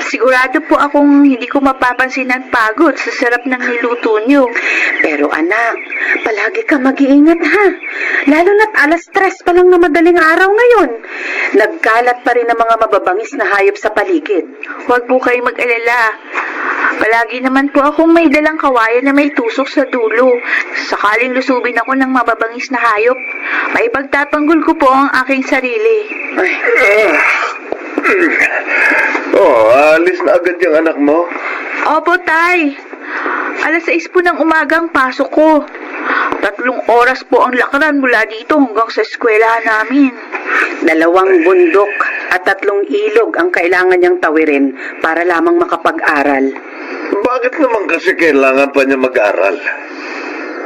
Sigurado po akong hindi ko mapapansin ang pagod sa sarap ng niluto niyo. Pero anak, palagi ka mag-iingat ha. Lalo na't 3:00 pa lang na madaling araw ngayon. Nagkalat pa rin ang mga mababangis na hayop sa paligid. Huwag po kayo mag-alala. Palagi naman po akong may dalang kawayan na may tusok sa dulo. Sakaling lusubin ako ng mababangis na hayop, maipagtatanggol ko po ang aking sarili. Oh, alis na agad yung anak mo. Opo, Tay. 6 po ng umaga ang pasok ko. 3 oras po ang lakaran mula dito hanggang sa eskwelahan namin. 2 bundok at 3 ilog ang kailangan niyang tawirin para lamang makapag-aral. Bakit naman kasi kailangan pa niya mag-aral?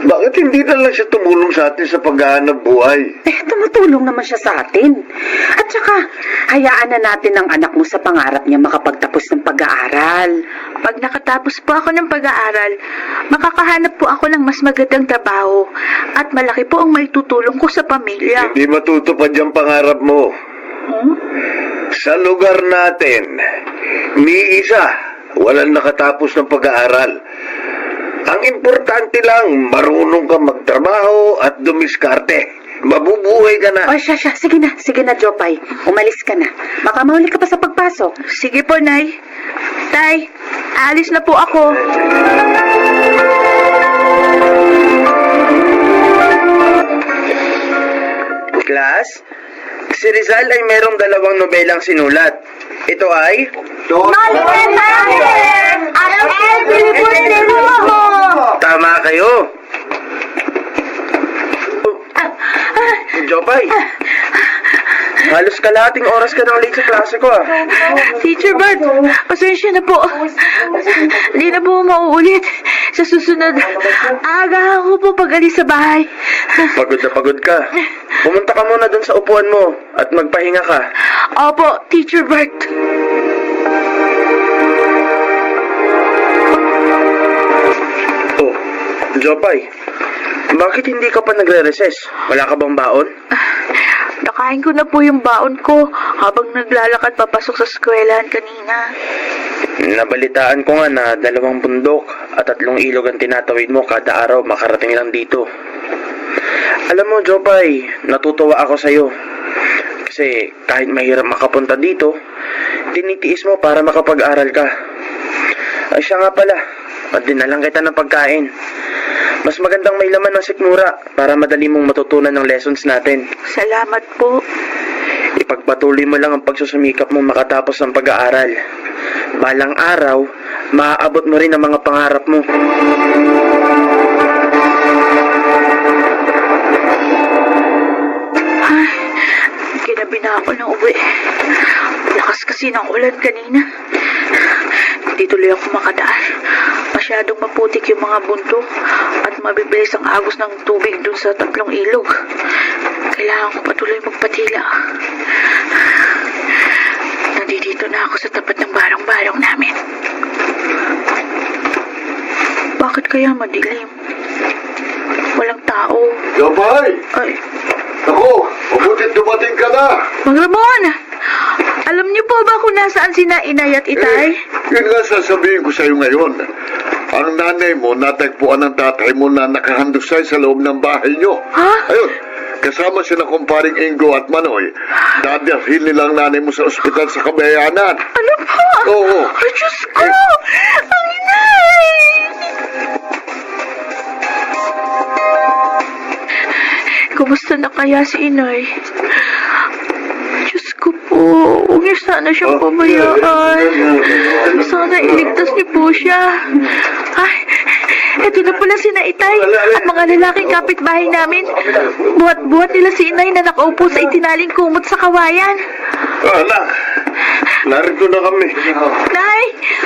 Bakit hindi na lang siya tumulong sa atin sa paghahanap buhay? Tumutulong naman siya sa atin. At saka, hayaan na natin ang anak mo sa pangarap niya makapagtapos ng pag-aaral. Pag nakatapos po ako ng pag-aaral, makakahanap po ako ng mas magandang trabaho at malaki po ang maitutulong ko sa pamilya. Hindi matutupad yung pangarap mo. Sa lugar natin, ni isa, walang nakatapos ng pag-aaral. Ang importante lang, marunong ka magtrabaho at dumiskarte. Mabubuhay ka na. O siya, sige na, Jopay. Umalis ka na. Baka mahuli ka pa sa pagpasok. Sige po, Nay. Tay, alis na po ako. Class, si Rizal ay merong 2 nobelang sinulat. Ito ay... Tama kayo. Jopay, halos kalahating oras ka nang late sa klase ko Teacher Bart, pasensya na po. Hindi na po mauulit. Sa susunod, aga ako po pag-alis sa bahay. Pagod na pagod ka. Pumunta ka muna dun sa upuan mo at magpahinga ka. Opo, Teacher Bart. Oh, Jopay, bakit hindi ka pa nagre-recess? Wala ka bang baon? Nakain ko na po yung baon ko habang naglalakad papasok sa eskwelahan kanina. Nabalitaan ko nga na 2 bundok at 3 ilog ang tinatawid mo kada araw makarating lang dito. Alam mo, Jopay, natutuwa ako sa'yo. Kasi kahit mahirap makapunta dito, tinitiis mo para makapag-aral ka. Ay siya nga pala, at dinalang kita ng pagkain. Mas magandang may laman ng sikmura para madali mong matutunan ng lessons natin. Salamat po. Ipagpatuloy mo lang ang pagsusumikap mong makatapos ng pag-aaral. Balang araw, maaabot mo rin ang mga pangarap mo. Ay, ginabi na ako ng uwi. Lakas kasi ng ulan kanina. Hindi tuloy ako makadaan. Masyadong maputik yung mga bundok at mabibilis ang agos ng tubig dun sa 3 ilog. Kailangan ko patuloy magpatila. Nandito na ako sa tapat ng barong-barong namin. Bakit kaya madilim? Walang tao. Jopay! Ay, Ako, mabutit dumating ka na. Mang Ramon! Alam niyo po ba kung nasaan sina Inay at Itay? Yun nga sasabihin ko sa'yo ngayon. Ang nanay mo, natagpuan ng tatay mo na nakahandusay sa loob ng bahay nyo. Ha? Ayun, kasama sila kumparing Ingo at Manoy. Dadalhin nilang nanay mo sa ospital sa Kabayanan. Ano po? Oo. Ay, Diyos ko! Ang Inay! Kumusta na kaya si Inay? Diyos ko po, huwag niyo sana siyang pabayaan. Sana iligtas niyo po siya. Ay, eto na pala si Itay at mga lalaking kapitbahay namin. Buhat-buhat nila si Inay na nakaupo sa itinaling kumot sa kawayan. Anak, narito na kami. Nay!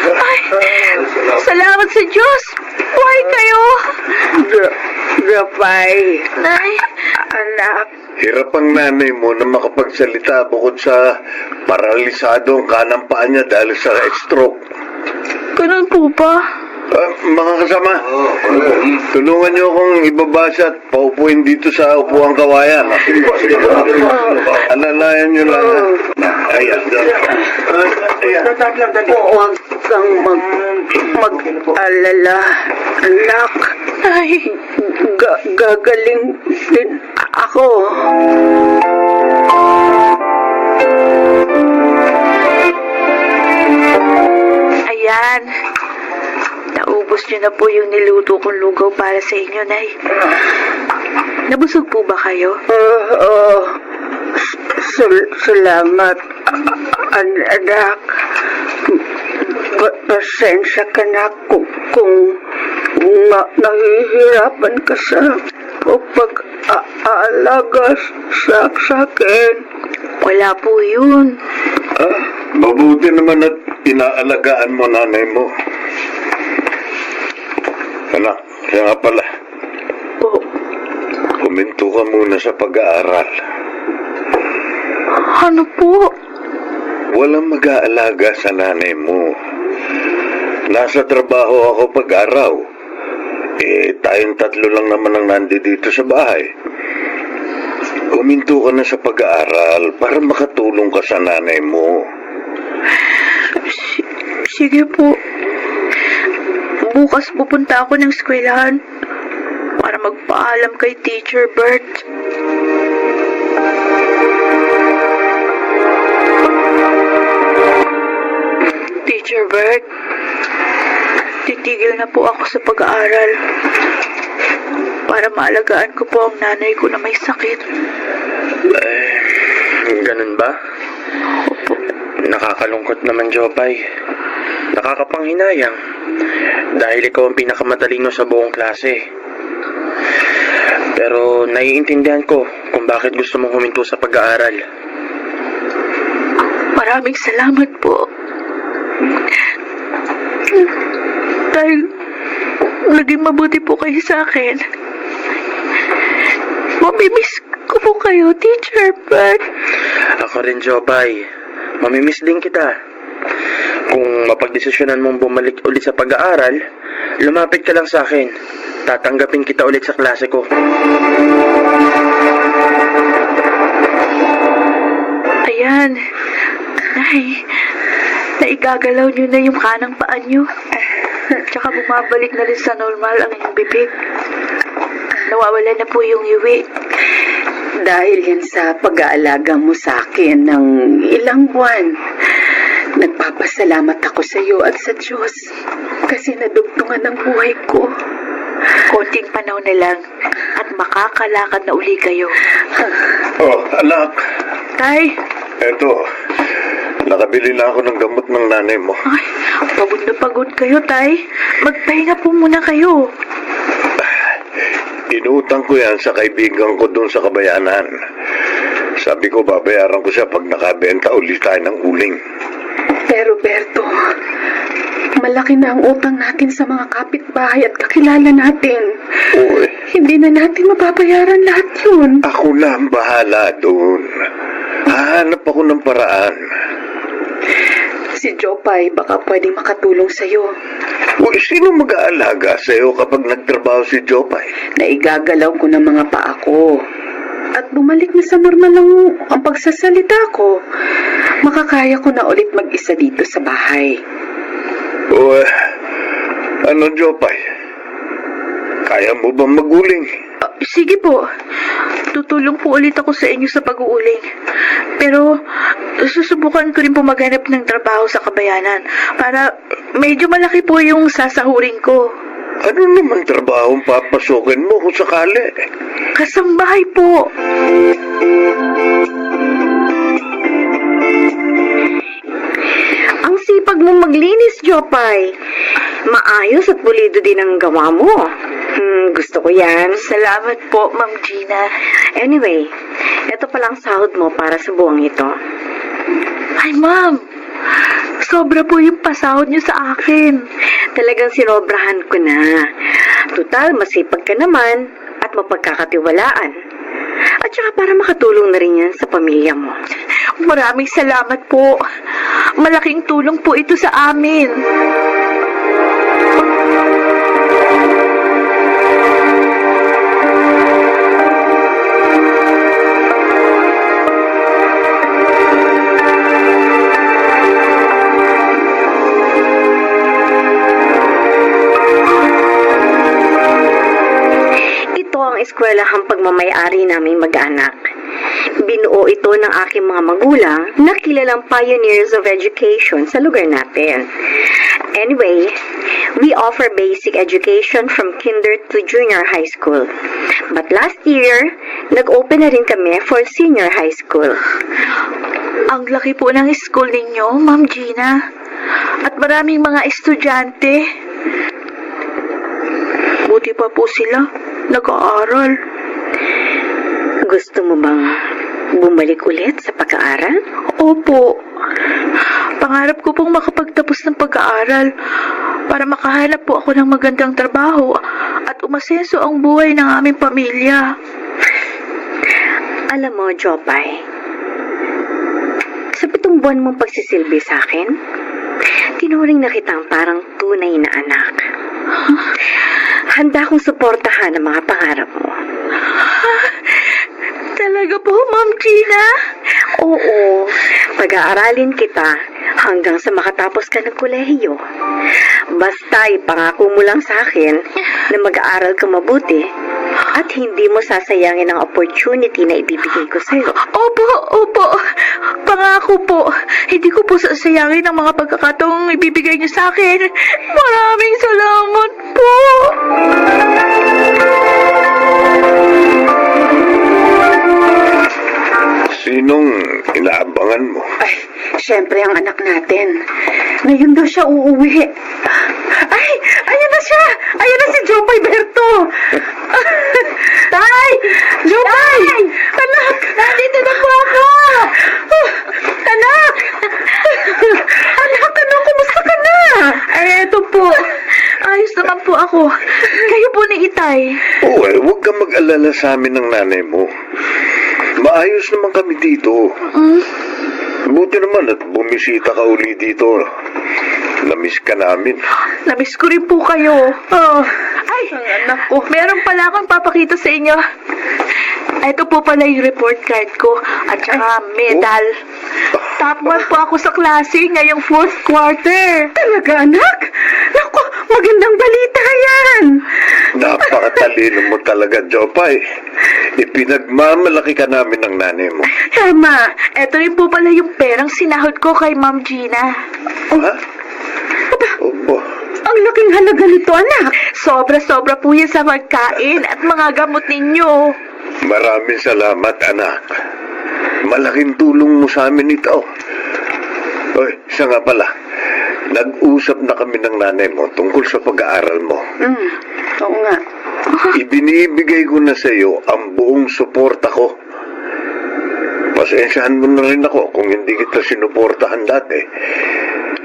Ay! Salamat sa Diyos! Buhay kayo! Jopay, Nay! anak, Hirap ang nanay mo na makapagsalita bukod sa paralisado ang kanang paa niya dahil sa stroke. Ganun po ba? Mga kasama, tulungan niyo akong ibabasa at paupuin dito sa upuang kawayan. Alalayan niyo lang. Ayan. Ayan. huwag kang mag-alala, anak. Nay! Gagaling din ako. Ayan. Naubos niyo na po yung niluto kong lugaw para sa inyo, Nay. Nabusog po ba kayo? Salamat, anak. Pasensya ka na kung Nahihirapan ka sa pag-aalaga sa akin. Wala po yun. Mabuti naman at inaalagaan mo nanay mo. Anak, kaya nga pala. Huminto ka muna sa pag-aaral. Ano po? Walang mag-aalaga sa nanay mo. Nasa trabaho ako pag-araw. Tayong tatlo lang naman ang nandito sa bahay. Huminto ka na sa pag-aaral para makatulong ka sa nanay mo. Sige po. Bukas pupunta ako ng eskwelahan para magpaalam kay Teacher Bert. Teacher Bert, titigil na po ako sa pag-aaral para maalagaan ko po ang nanay ko na may sakit. Ganun ba? Opo. Nakakalungkot naman, Jopay. Nakakapanghinayang. Dahil ikaw ang pinakamatalino sa buong klase. Pero naiintindihan ko kung bakit gusto mong huminto sa pag-aaral. Maraming salamat po. Dahil naging mabuti po kayo sa akin. Mamimiss ko po kayo, Teacher Bert. Ako rin, Jopay. Mamimiss din kita. Kung mapagdesisyonan mong bumalik ulit sa pag-aaral, lumapit ka lang sa akin. Tatanggapin kita ulit sa klase ko. Ayan. Nay, naigagalaw niyo na yung kanang paa niyo. Tsaka bumabalik na rin sa normal ang inyong bibig. Nawawala na po yung iwi. Dahil yan sa pag-aalaga mo sa akin ng ilang buwan. Nagpapasalamat ako sa iyo at sa Diyos kasi nadugtungan ang buhay ko. Konting panahon na lang at makakalakad na uli kayo. Oh, anak. Tay, Eto, nakabili na ako ng gamot ng nanay mo. ay, pagod na pagod kayo, Tay. Magpahinga po muna kayo. Inutang ko yan sa kaibigan ko doon sa Kabayanan. Sabi ko, babayaran ko siya pag nakabenta ulit tayo ng uling. Pero Berto, malaki na ang utang natin sa mga kapitbahay at kakilala natin. Uy, Hindi na natin mababayaran lahat yun. ako na ang bahala doon. Hahanap ako ng paraan. Si Jopay baka pwedeng makatulong sa'yo. Uy, sino mag-aalaga sa'yo kapag nagtrabaho si Jopay? Naigagalaw ko ng mga paa ko. At bumalik na sa normal ang pagsasalita ko. Makakaya ko na ulit mag-isa dito sa bahay. Uy, ano Jopay? Kaya mo bang maguling? Sige po. Tutulong po ulit ako sa inyo sa pag-uuling. Pero susubukan ko rin po maghanap ng trabaho sa Kabayanan para medyo malaki po yung sasahurin ko. Ano naman trabaho ang papasukin mo kung sakali? Kasambahay po. Ang sipag mo maglinis, Jopay. Maayos at pulido din ang gawa mo. Gusto ko yan. Salamat po, Ma'am Gina. Anyway, ito palang sahod mo para sa buwang ito. Ay, Ma'am. Sobra po yung pasahod niyo sa akin. Talagang sinobrahan ko na. Tutal, masipag ka naman at mapagkakatiwalaan. At saka para makatulong na rin yan sa pamilya mo. Maraming salamat po. Malaking tulong po ito sa amin. Eskwelahang pagmamayari naming mag-anak. Binuo ito ng aking mga magulang na kilalang pioneers of education sa lugar natin. Anyway, we offer basic education from kinder to junior high school. But last year, nag-open na rin kami for senior high school. Ang laki po ng school ninyo, Ma'am Gina. At maraming mga estudyante. mabuti pa po sila. Nag-aaral. Gusto mo bang bumalik ulit sa pag-aaral? Opo. Pangarap ko pong makapagtapos ng pag-aaral para makahanap po ako ng magandang trabaho at umasenso ang buhay ng aming pamilya. Alam mo, Jopay, sa 7 buwan mong pagsisilbi sa akin, tinuring na kitang parang tunay na anak. Handa akong suportahan ang mga pangarap mo. Talaga po, Ma'am Gina? Oo, pag-aaralin kita hanggang sa makatapos ka ng kolehiyo. Basta ipangako mo lang sa akin na mag-aaral ka mabuti at hindi mo sasayangin ang opportunity na ibibigay ko sa'yo. Opo. Pangako po. Hindi ko po sasayangin ang mga pagkakataong ibibigay niyo sa akin. Maraming salamat po. Sinong inaabangan mo? Ay, syempre ang anak natin. Ngayon daw siya uuwi. Ay, ayan na siya! Ayan na si Jopay Berto! Tay! Jopay! Anak! Nandito na po ako! Anak! Anak, kumusta ka na? Ay, eto po. Ayos naman po ako. Kayo po ni Itay. Oo, huwag kang mag-alala sa amin ng nanay mo. Maayos naman kami dito. Buti naman at bumisita ka uli dito. Namiss ka namin. Namiss ko rin po kayo. Ay, anak ko. Meron pala akong papakita sa inyo. Ito po pala yung report card ko at saka medal. Top 1 po ako sa klase ngayong 4th quarter. Talaga, anak? Naku, magandang balita yan! Napakatalino mo talaga, Jopay. Ipinagmamalaki ka namin ng nanay mo. Herma, ito rin po pala yung perang sinahod ko kay Ma'am Gina. Ha? Opo. Ang laking halaga nito, anak! Sobra-sobra po yan sa pagkain at mga gamot ninyo. Maraming salamat, anak. Malaking tulong mo sa amin ito. Oy, siya nga pala. Nag-usap na kami ng nanay mo tungkol sa pag-aaral mo. Oo nga. Ibinibigay ko na sa iyo ang buong suporta ko. Pasensyahan mo na rin ako kung hindi kita sinuportahan dati.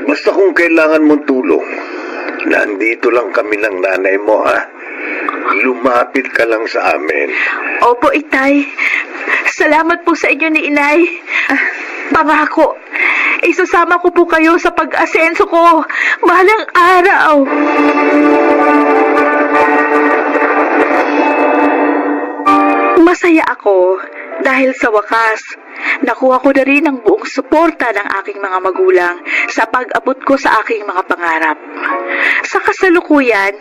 Basta kung kailangan mong tulong, nandito lang kami ng nanay mo, ha? Lumapit ka lang sa amin. Opo, Itay. Salamat po sa inyo ni Inay. Pangako, isasama ko po kayo sa pag-asenso ko balang araw. Masaya ako dahil sa wakas, nakuha ko na rin ang buong suporta ng aking mga magulang sa pag-abot ko sa aking mga pangarap. Sa kasalukuyan,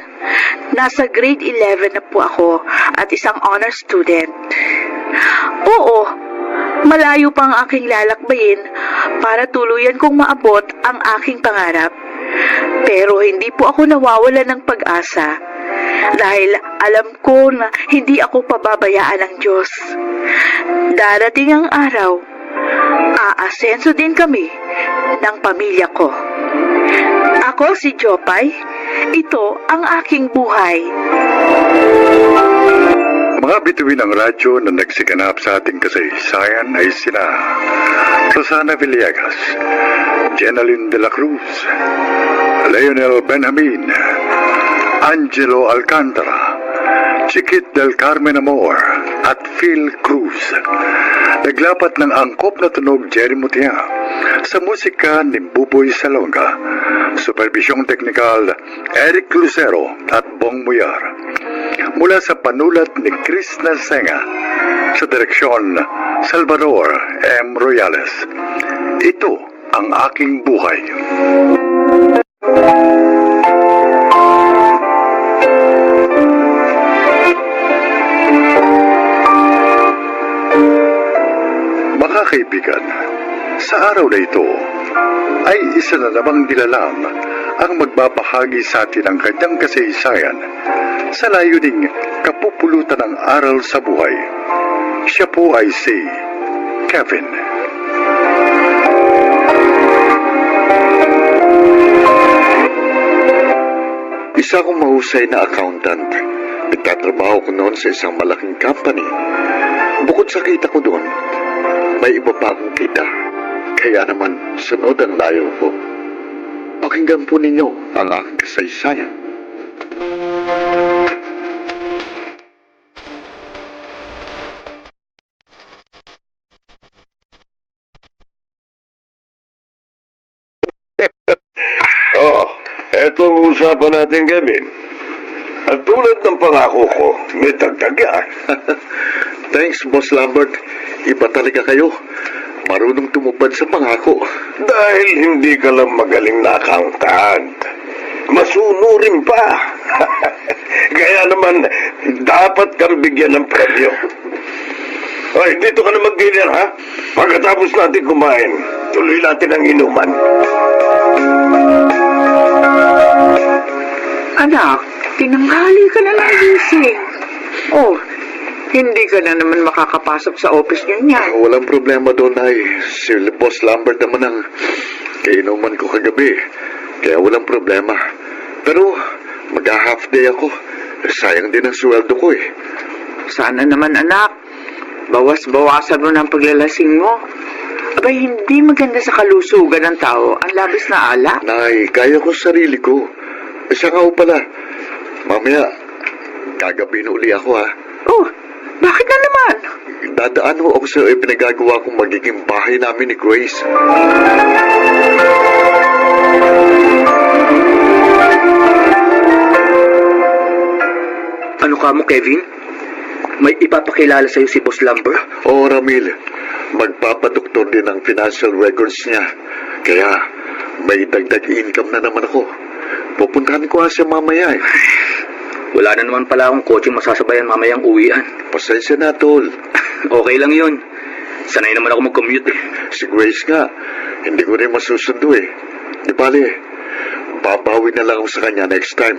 nasa grade 11 na po ako at isang honor student. Oo, malayo pa ang aking lalakbayin para tuluyan kong maabot ang aking pangarap. Pero hindi po ako nawawala ng pag-asa dahil alam ko na hindi ako pababayaan ng Diyos. Darating ang araw, aasenso din kami ng pamilya ko. Ako si Jopay, ito ang aking buhay. Mga bituin ng radyo na nagsiganap sa ating kasaysayan ay sina Rosana Villegas, Jenaline de la Cruz, Leonel Benjamin, Angelo Alcantara, Chiquit del Carmen Amor at Phil Cruz. Naglapat ng angkop na tunog Jerry Mutia sa musika ni Buboy Salonga. Supervisyong teknikal Eric Lucero at Bong Muyar. Mula sa panulat ni Chris Nasenga, sa direksyon Salvador M. Royales. Ito ang aking buhay. Mga kaibigan, sa araw na ito ay isa na namang nilalang ang magbabahagi sa atin ng kanyang kasaysayan sa layuning kapupulutan ng aral sa buhay. Siya po ay si Kevin. Isa akong mahusay na accountant Nagtatrabaho ko noon sa isang malaking company. Bukod sa kita ko doon, may iba pa akong kita. Kaya naman, sunod ang layo ko. Pakinggan po ninyo ang aking kasaysayan. Oh, eto ang usapan natin, Kevin. At tulad ng pangako ko, may dagdag yan. Thanks, Boss Lambert. Iba talaga kayo. Marunong tumupad sa pangako. Dahil hindi ka lang magaling na accountant. Masunurin pa. Kaya naman, dapat kang bigyan ng premyo. Ay, dito ka na mag-dinner, ha? Pagkatapos natin kumain, tuloy natin ang inuman. Anak, tinanghali ka na ng gising. Oh, hindi ka na naman makakapasok sa office niya. Walang problema doon, ay. Si Boss Lambert naman ang kainuman ko kagabi. Kaya walang problema. Pero, mag-half day ako. Sayang din ang sweldo ko eh. Sana naman, anak. Bawas-bawasan mo ng paglalasing mo. Abay, hindi maganda sa kalusugan ng tao ang labis na alak. Nay, kaya ko sa sarili ko. Siya nga ho pala. Mamaya, gagabi na uli ako ha. Oh, bakit na naman? Dadaan ho ako sa pinagagawa kong magiging bahay namin ni Grace. Ano ka mo, Kevin? May ipapakilala sa'yo si Boss Lambert? Oo, Ramil. Magpapadoktor din ang financial records niya. Kaya, may dagdag income na naman ako. Pupuntahan ko nga siya mamaya eh. Wala na naman pala akong coaching masasabayan mamayang uwian. Pasensya na, tol. Okay lang yun. Sanay naman ako mag-commute eh. Si Grace nga, hindi ko rin masusundo eh. Di bale, babawi na lang ako sa kanya next time.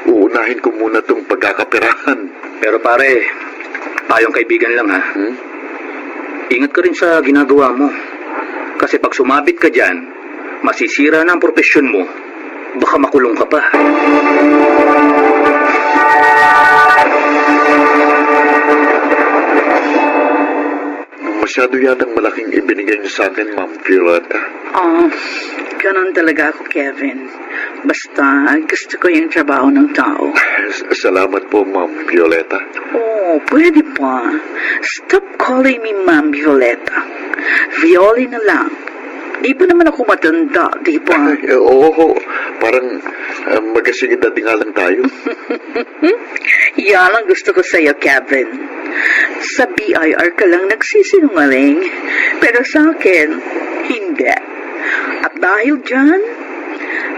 Uunahin ko muna tong pagkakapirahan. Pero pare, tayong kaibigan lang ha. Ingat ka rin sa ginagawa mo. Kasi pag sumabit ka dyan, masisira na ang propesyon mo. Baka makulong ka pa. Masyado yatang malaking ibinigay niyo sa akin, Ma'am Violeta. Ganon talaga ako, Kevin. Basta, gusto ko yung trabaho ng tao. Salamat po, Ma'am Violeta. Oh, pwede pa. Stop calling me Ma'am Violeta. Violi na lang. Di pa naman ako matanda, di ba? Oo, parang magkasing edad nga lang tayo. Yan ang gusto ko sa'yo, Kevin. Sa BIR ka lang nagsisinungaling, pero sa akin, hindi. At dahil dyan,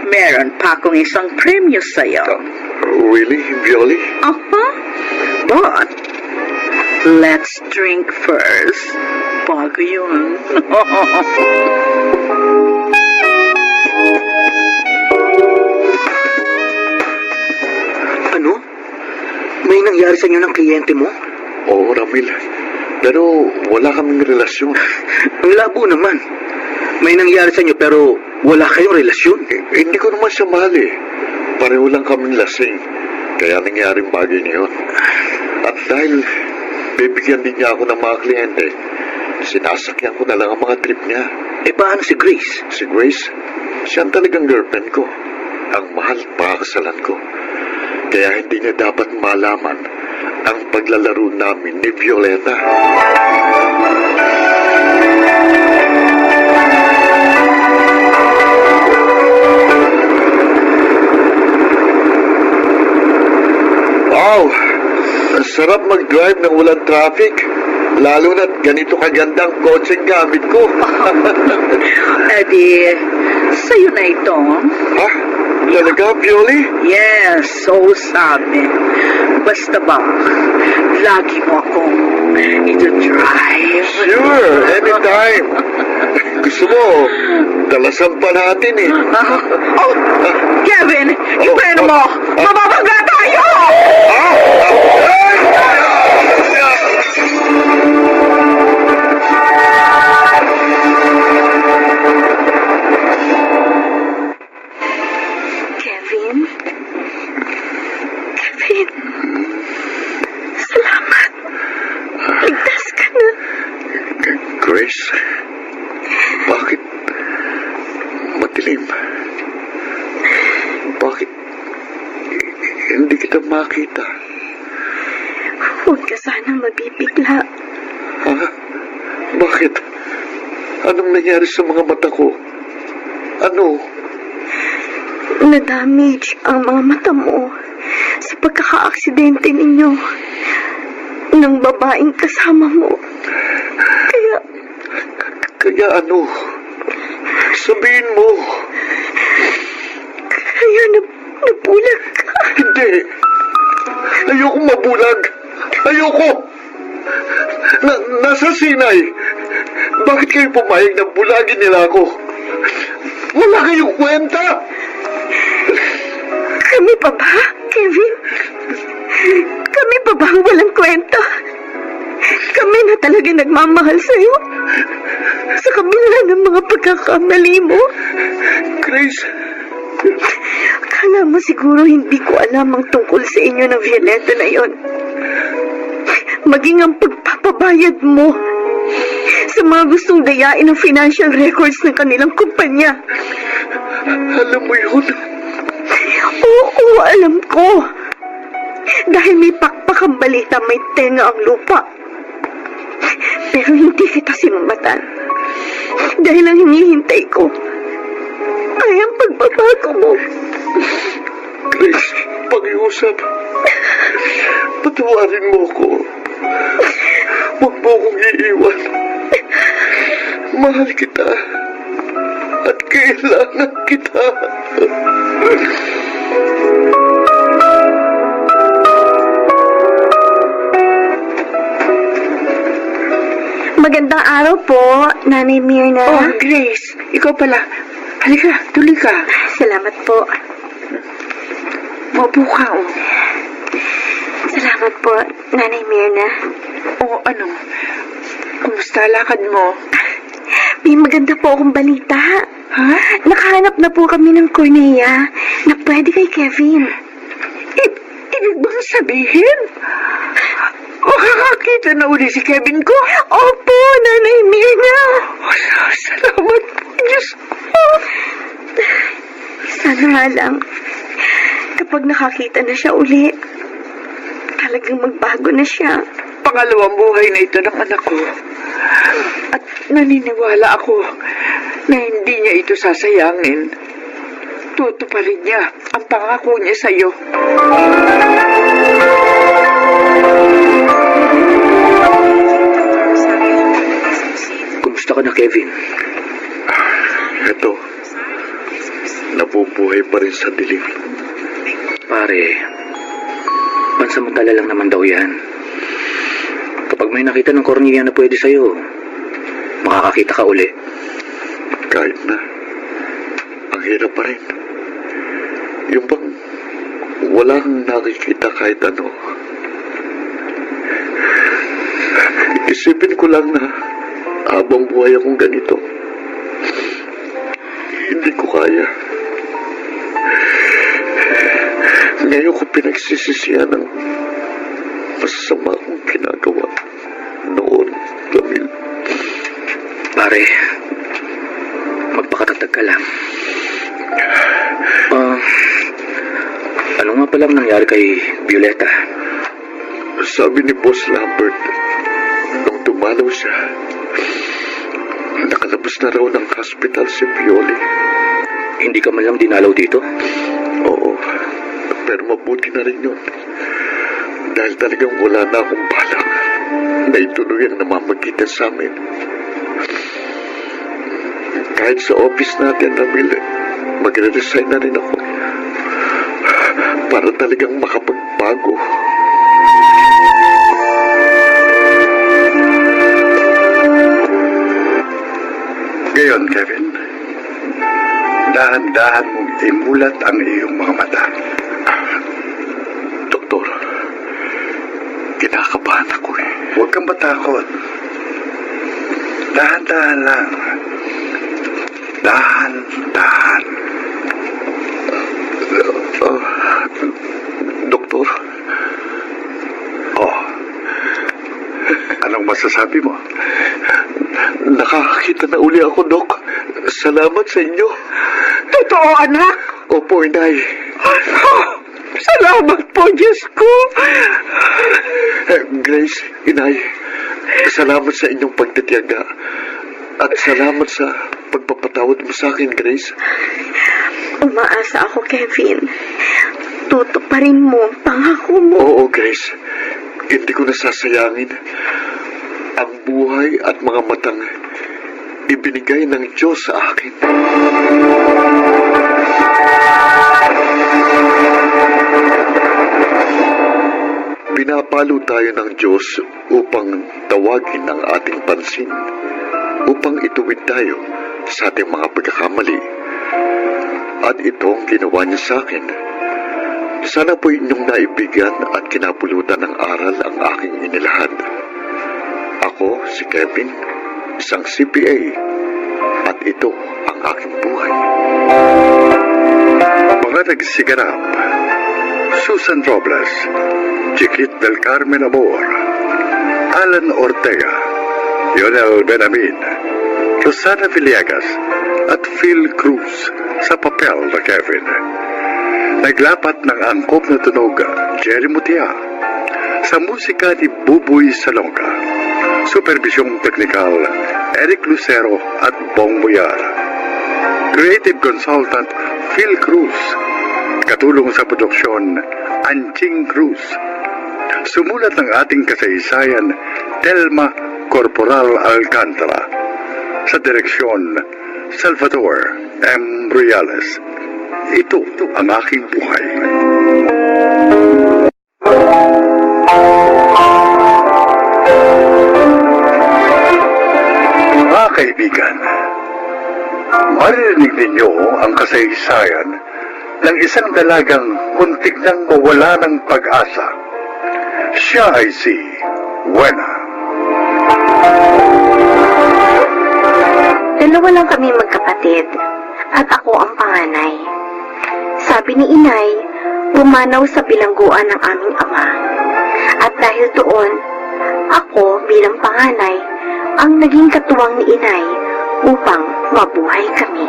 meron pa akong isang premyo sa'yo. Really, Violi? But, let's drink first. Bago yun. Ano? May nangyari sa inyo ng kliyente mo? Oo, Ramil. Pero wala kaming relasyon. Ang labo naman. May nangyari sa inyo pero wala kayong relasyon. Hindi ko naman siya mahal eh. Pareho lang kaming lasing. Kaya nangyaring bagay na yun. At dahil bibigyan din niya ako ng mga kliyente, sinasakyan ko na lang ang mga trip niya. Eh paano si Grace? Si Grace, siya ang talagang girlfriend ko. Ang mahal pakakasalan ko. Kaya hindi niya dapat malaman ang paglalaro namin ni Violeta. Wow! Ang sarap mag-drive nang walang traffic. Lalo na't ganito kagandang kotseng gamit ko. Eddie, sa'yo na ito. Ha? Talaga, Violi? Yes, so sabi. Basta ba, lagi mo akong ito-drive. Sure, anytime. Gusto mo, dalasan pa natin eh. Oh, Kevin, yung preno mo! Mababangga tayo! Kevin? Kevin? dilim. Bakit hindi kita makita? Huwag ka sanang mabibigla. Ha? Bakit? Anong nangyari sa mga mata ko? Ano? Na-damage ang mga mata mo sa pagkaka-aksidente ninyo ng babaeng kasama mo. Kaya ano? Sabihin mo. Kaya nabulag ka. Hindi. Ayoko mabulag. Ayoko. Nasa Sinay. Bakit kayo pumayag na bulagin nila ako? Wala kayong kwenta. Kami pa ba, Kevin? Kami pa ba ang walang kwenta? Kami na talaga nagmamahal sa'yo? Sa kabila ng mga pagkakamali mo? Grace, Akala mo siguro hindi ko alam ang tungkol sa inyo ng Violeta na yon. Maging ang pagpapabayad mo sa mga gustong dayain ng financial records ng kanilang kumpanya. alam mo yun? Oo, alam ko. Dahil may pakpak ang balita, may tenga ang lupa. Pero hindi kita sinumatan. Dahil ang hinihintay ko ay ang pagbabago mo. Grace, pag-iusap. Patawarin mo ko. Huwag mo akong iiwan. Mahal kita. At kailangan kita. Magandang araw po, Nanay Mirna. Oh, Grace, ikaw pala. Halika, tuloy ka. Salamat po. Maupo ka, oh. Salamat po, Nanay Mirna. Oh, ano? Kumusta lakad mo? May maganda po akong balita. Ha? Nakahanap na po kami ng Cornea na pwede kay Kevin. Ibig bang sabihin? Makakakita na uli si Kevin ko? Opo, Nanay Mirna. Salamat, Diyos ko. Sana nga lang, kapag nakakita na siya uli, talagang magbago na siya. Pangalawang buhay na ito ng anak ko. At naniniwala ako na hindi niya ito sasayangin. Tutuparin niya ang pangako niya sa'yo. Kumusta ka na, Kevin? Ito. Nabubuhay pa rin sa dilim. Pare, pansamantala lang naman daw yan. Kapag may nakita ng kornea na pwede sa'yo, makakakita ka uli. Kahit na. Ang hirap pa rin. Yung bang walang nakikita kahit ano. Isipin ko lang na habang buhay akong ganito, hindi ko kaya. Ngayon ko pinagsisisihan ng masama kong ginagawa noon, Camille. Pare, magpakatatag ka lang. Ano nga palang nangyari kay Violeta? Sabi ni Boss Lambert, nung dumalaw siya, nakalabas na raw ng hospital si Pioli. Hindi ka man lang dinalaw dito? Oo, pero mabuti na rin yun. Dahil talagang wala na akong balak na ituloy ang namamagitan sa amin. Kahit sa office natin, Ramil, magre-resign na rin ako. Para talagang makapagbago. Ngayon, Kevin, dahan-dahan mong imulat ang iyong mga mata. Doktor, kinakabahan ako eh. Huwag kang matakot. Dahan-dahan lang. Dahan-dahan. Doktor, Oh, anong masasabi mo? nakakakita na uli ako, Dok. Salamat sa inyo. Totoo, anak. Opo, Inay. Salamat po, Diyos ko. Grace, Inay, salamat sa inyong pagtitiyaga. At salamat sa pagpapatawad mo sa akin, Grace. Umaasa ako, Kevin. Tutuparin mo ang pangako mo. Oo, Grace. Hindi ko nasasayangin ang buhay at mga matang ibinigay ng Diyos sa akin. Pinapalo tayo ng Diyos upang tawagin ang ating pansin, upang ituwid tayo sa ating mga pagkakamali. At ito ang ginawa niya sa akin. Sana po inyong naibigan at kinapulutan ng aral ang aking inilahad. Ako, si Kevin, isang CPA, at ito ang aking buhay. Mga nagsiganap, Susan Robles, Chiquit del Carmen Amor, Alan Ortega, Lionel Benamin, Rosana Villegas, at Phil Cruz sa papel na Kevin. Naglapat ng angkop na tunog, Jerry Mutia, sa musika ni Buboy Salonga. Supervisyong teknikal, Eric Lucero at Bong Muyar. Creative Consultant, Phil Cruz. Katulong sa produksyon, Anching Cruz. Sumulat ng ating kasaysayan, Telma Corporal Alcantara. Sa direksyon, Salvador M. Reales. Ito ang aking buhay. Mga kaibigan, maririnig ninyo ang kasaysayan ng isang dalagang muntik nang mawala ng pag-asa. Siya ay si Wena. Dalawa lang kami magkapatid at ako ang panganay. Sabi ni Inay, pumanaw sa bilangguan ng aming ama. At dahil doon, ako bilang panganay ang naging katuwang ni Inay upang mabuhay kami.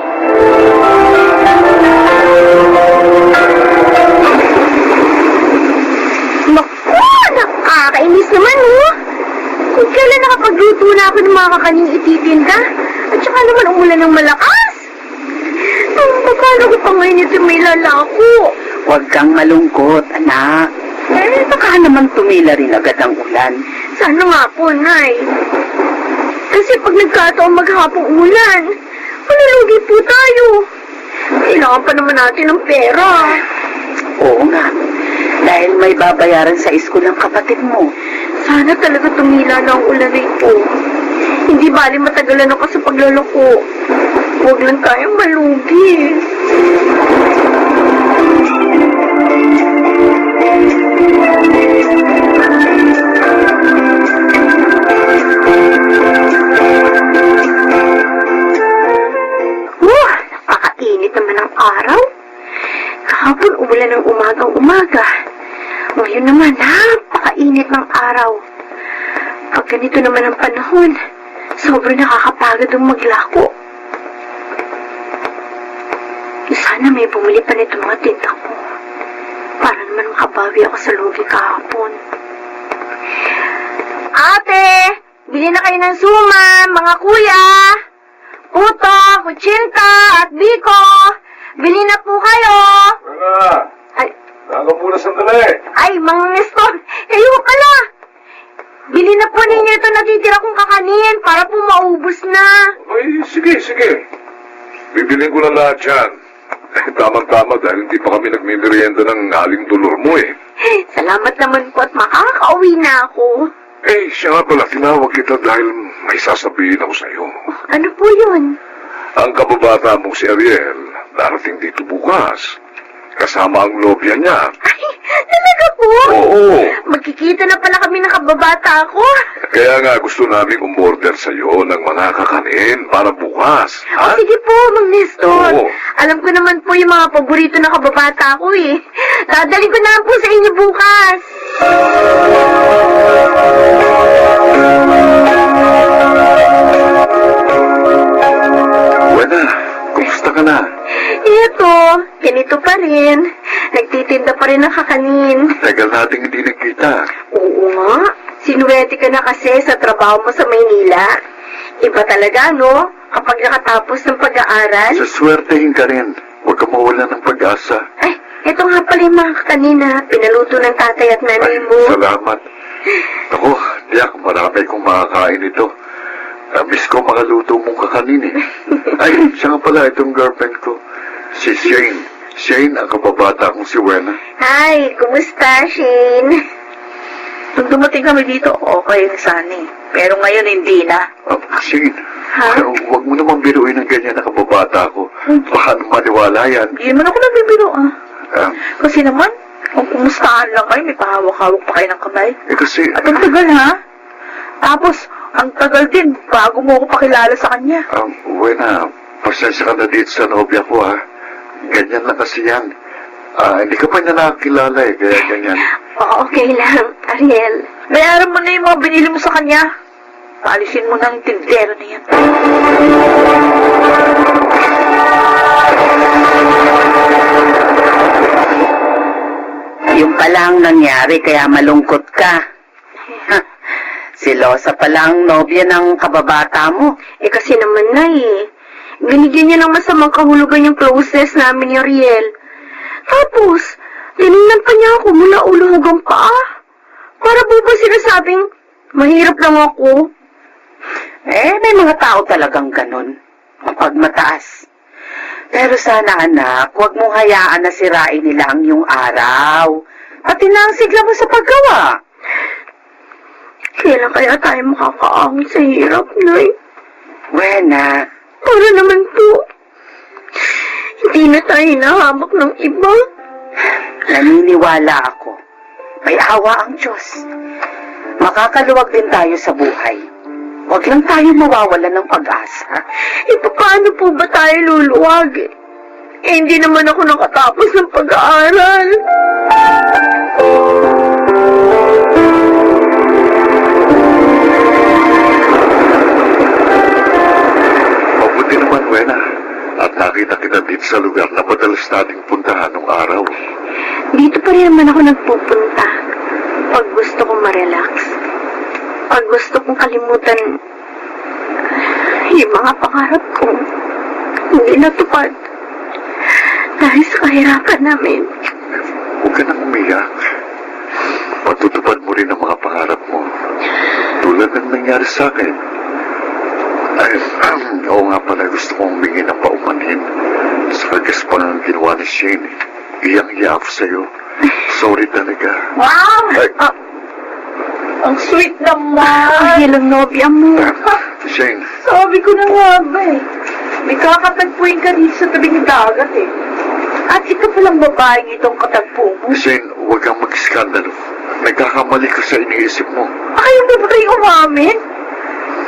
Naku! Nakakainis naman, oh! Kung kailan nakapagluto na ako ng mga kakaning ititinda, at saka naman umulan ng malakas! Bakala ko pa ngayon ito may lalako. Huwag kang malungkot, anak. Baka naman tumila rin agad ang ulan. Sana nga po, Nay. Kasi pag nagkataong maghapong ulan, malulugi po tayo. Kailangan pa naman natin ng pera. Oo nga. Dahil may babayaran sa school ng kapatid mo. Sana talaga tumila na ang ulan rito. Hindi bali matagalan ako sa paglalako. Huwag lang tayong malugi. Nakakainit naman ang araw. Kahapon umulan ng umagang-umaga. Ngayon naman, napakainit ng araw. Pag ganito naman ang panahon, sobrang nakakapagod ang maglako. Sana may bumili pa nito mga tinda ko. Para naman makabawi ako sa lugi kahapon. Ate! Bili na kayo ng suman, mga kuya! Puto, kutsinta, at biko! Bili na po kayo! Wena! Ay, Naga muna sandali! ay, Mang Nestor! Kayo pala! Bili na po ninyo ito natitira kong kakanin para po maubos na. Ay, sige. Bibiling ko na lahat yan. Tamang-tama dahil hindi pa kami nagmimerienda ng aling dulor mo eh. Salamat naman po at makakauwi na ako. Eh, siya nga pala, tinawag kita dahil may sasabihin ako sa'yo. Ano po yun? Ang kababata mong si Ariel, darating dito bukas. Kasama ang nobya niya. Ay, talaga po? Oo. Magkikita na pala kami ng kababata ko. Kaya nga gusto namin umorder sa'yo ng mga kakanin para bukas. O sige po, Mang Nestor. Oo. Alam ko naman po yung mga paborito ng kababata ko eh. Dadalhin ko na po sa inyo bukas. Wena, kung Kamusta ka na? Eto, ganito pa rin. Nagtitinda pa rin ng kakanin. Tagal nating hindi nagkita. Oo nga. Sinuwerte ka na kasi sa trabaho mo sa Maynila. Iba talaga, no? Kapag nakatapos ng pag-aaral. Suswertehin ka rin. Huwag ka mawala ng pag-asa. Ay, eto nga pala yung mga kakanin na pinaluto ng tatay at nanay mo. Salamat. Ako, tiyak, marami kong makakain ito. Miss ko mga luto mong kakanin eh. Ay, siya nga pala itong girlfriend ko. Si Shane. Shane, ang kababata kong si Wena. Hi, kumusta, Shane? Nung dumating kami dito, okay na sana eh. Pero ngayon hindi na. Shane, Ha? huwag mo naman biruin ng ganyan na kababata ko. Baka maniwala yan. Hindi naman ako nabibiro ah. Ah, Kasi naman, kung kumustahan lang kayo, may pahawak-hawak pa kayo ng kamay. kasi, At ang tagal ha? Tapos, ang tagal din bago mo ako pakilala sa kanya. Wena, pasensya ka na dito sa nobya ko ha. Ganyan lang kasi yan. Hindi ka pa niya nakakilala eh, kaya ganyan. Oo, okay lang, Ariel. Bayaran mo na yung mga binili mo sa kanya. Paalisin mo ng tindero na yan. Yung pala ang nangyari kaya malungkot ka. Si Losa pala ang nobya ng kababata mo. Eh kasi naman na eh. Binigyan niya ng masamang kahulugan yung closeness namin ni Ariel. Tapos, tinignan pa niya ako mula ulo hanggang paa. Para po ba sinasabing, mahirap lang ako? May mga tao talagang ganun. Mapagmataas. Pero sana anak, huwag mong hayaan na sirain nila ang iyong araw. Pati na ang sigla mo sa paggawa. Kailan kaya tayo makakaahon sa hirap, Nay? Wena, Para naman po, hindi na tayo nahamak ng iba. naniniwala ako. May awa ang Diyos. Makakaluwag din tayo sa buhay. Huwag lang tayo mawawala ng pag-asa. Eh, paano po ba tayo luluwag? Eh, hindi naman ako nakatapos ng pag-aaral. Mabuti naman, Wena. At nakita kita dito sa lugar na madalas nating puntahan nung araw. Dito pa rin naman ako nagpupunta. Pag gusto kong ma-relax. Pag gusto kong kalimutan yung mga pangarap ko. Hindi natupad. Dahil sa kahirapan namin. Huwag ka nang umiyak. Matutupad mo rin ang mga pangarap mo. Tulad ng nangyari sa akin. Ay, oo nga pala, gusto kong humingi ng paumanhin sa kagaspangan ng ginawa ni Shane. Iyang-iya ako sa'yo. Sorry talaga. Wow! Ay, Ang sweet naman! Ay, ang nobya mo. Shane, Sabi ko na nga ba eh. May kakatagpuin ka dito sa tabing dagat eh. At ito palang babaeng itong katagpo mo. Shane, huwag kang mag-iskandalo. Nagkakamali ka sa iniisip mo. Ayaw mo ba kayo umamin?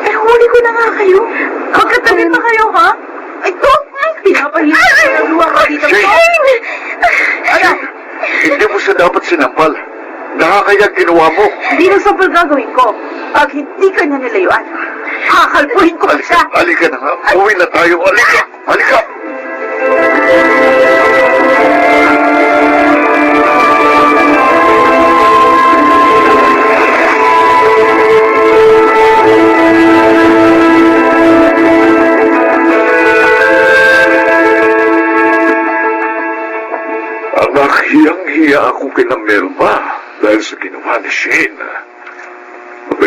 Eh, huli ko na nga kayo. Magkatabi pa kayo, ha? Ay, to! Pinapahiya ka na luwa ka dito. Shane! Ano? Hindi mo siya dapat sinampal. Nakakaya ginawa mo. Hindi na sampal gagawin ko. Pag hindi ka niya nilayuan, kakalpuhin ko siya. Halika na nga. Uwi na tayo. Halika. Halika. Anak, hiyang-hiya ako kina Melba dahil sa ginawa ni Shane.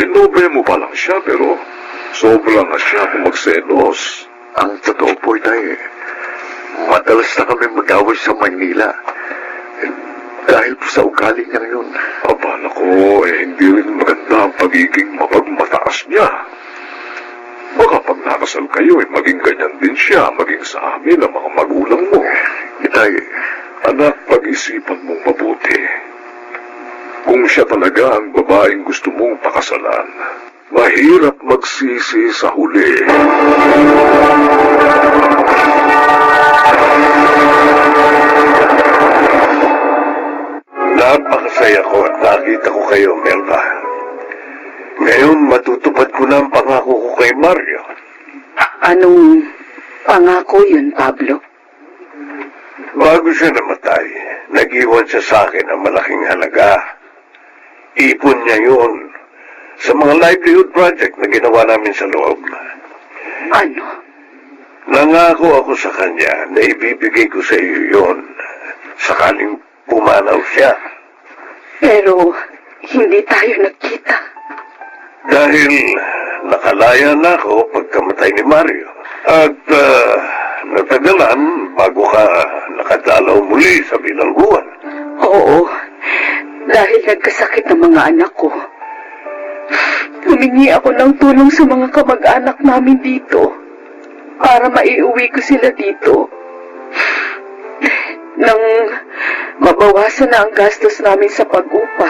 Nobay mo pa lang siya pero sobra na siya kung magselos. Ang totoo po, Tay. Madalas na kami mag-away sa Maynila. Dahil po sa ugali niya yun. Aba, nako, hindi rin maganda ang pagiging mapagmataas niya. Baka pag nakasal kayo, maging ganyan din siya, maging sa amin ang mga magulang mo. Tay, Anak, pag-isipan mong mabuti. Kung siya talaga ang babaeng gusto mong pakasalan, mahirap magsisi sa huli. Napakasaya ko at nakita ko kayo, Melba. Ngayon, matutupad ko na ang pangako ko kay Mario. Pangako yun, Pablo. Bago siya namatay, nag-iwan siya sa akin ng malaking halaga. Ipon niya yun sa mga livelihood project na ginawa namin sa loob. Ano? Nangako ako sa kanya na ibibigay ko sa iyo yun sakaling pumanaw siya. Pero hindi tayo nagkita. Dahil nakalaya na ako pagkamatay ni Mario. At natagalan bago ka nakadalaw muli sa bilangguan. Oo, dahil nagkasakit ang mga anak ko. Humingi ako ng tulong sa mga kamag-anak namin dito para maiuwi ko sila dito. Nang mabawasan na ang gastos namin sa pag-upa.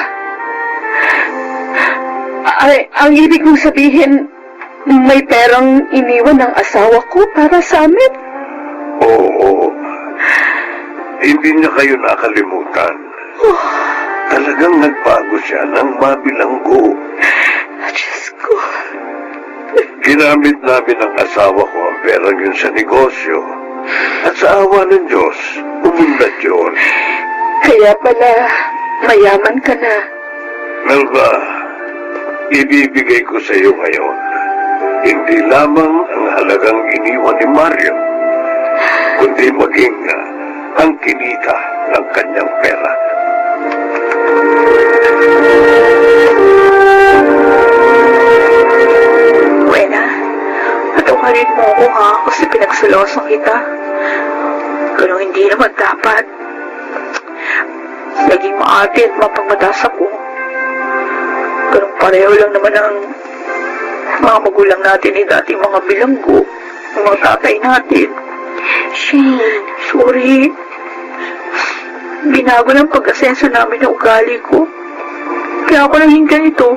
Ang ibig kong sabihin, may perang iniwan ng asawa ko para sa amin. Oo. Hindi niya kayo nakalimutan. Talagang nagbago siya ng mabilanggo. Diyos ko. Ginamit namin ng asawa ko ang perang yun sa negosyo. At sa awa ng Diyos, umunlad yun. Kaya pala, mayaman ka na. Melba, ibibigay ko sa iyo ngayon. Hindi lamang ang halagang iniwan ni Mario, kundi maging ang kinita ng kanyang pera. Buena, patawarin mo ako ha kasi pinagsulosong kita. Pero hindi naman dapat. Naging maati at mapagmatas ako. Pero pareho lang naman ang mga magulang natin ni dating mga bilanggo, ang mga tatay natin. Shane, Sorry. Binago ng pag-asenso namin ng ugali ko. Kaya ako naging ganito.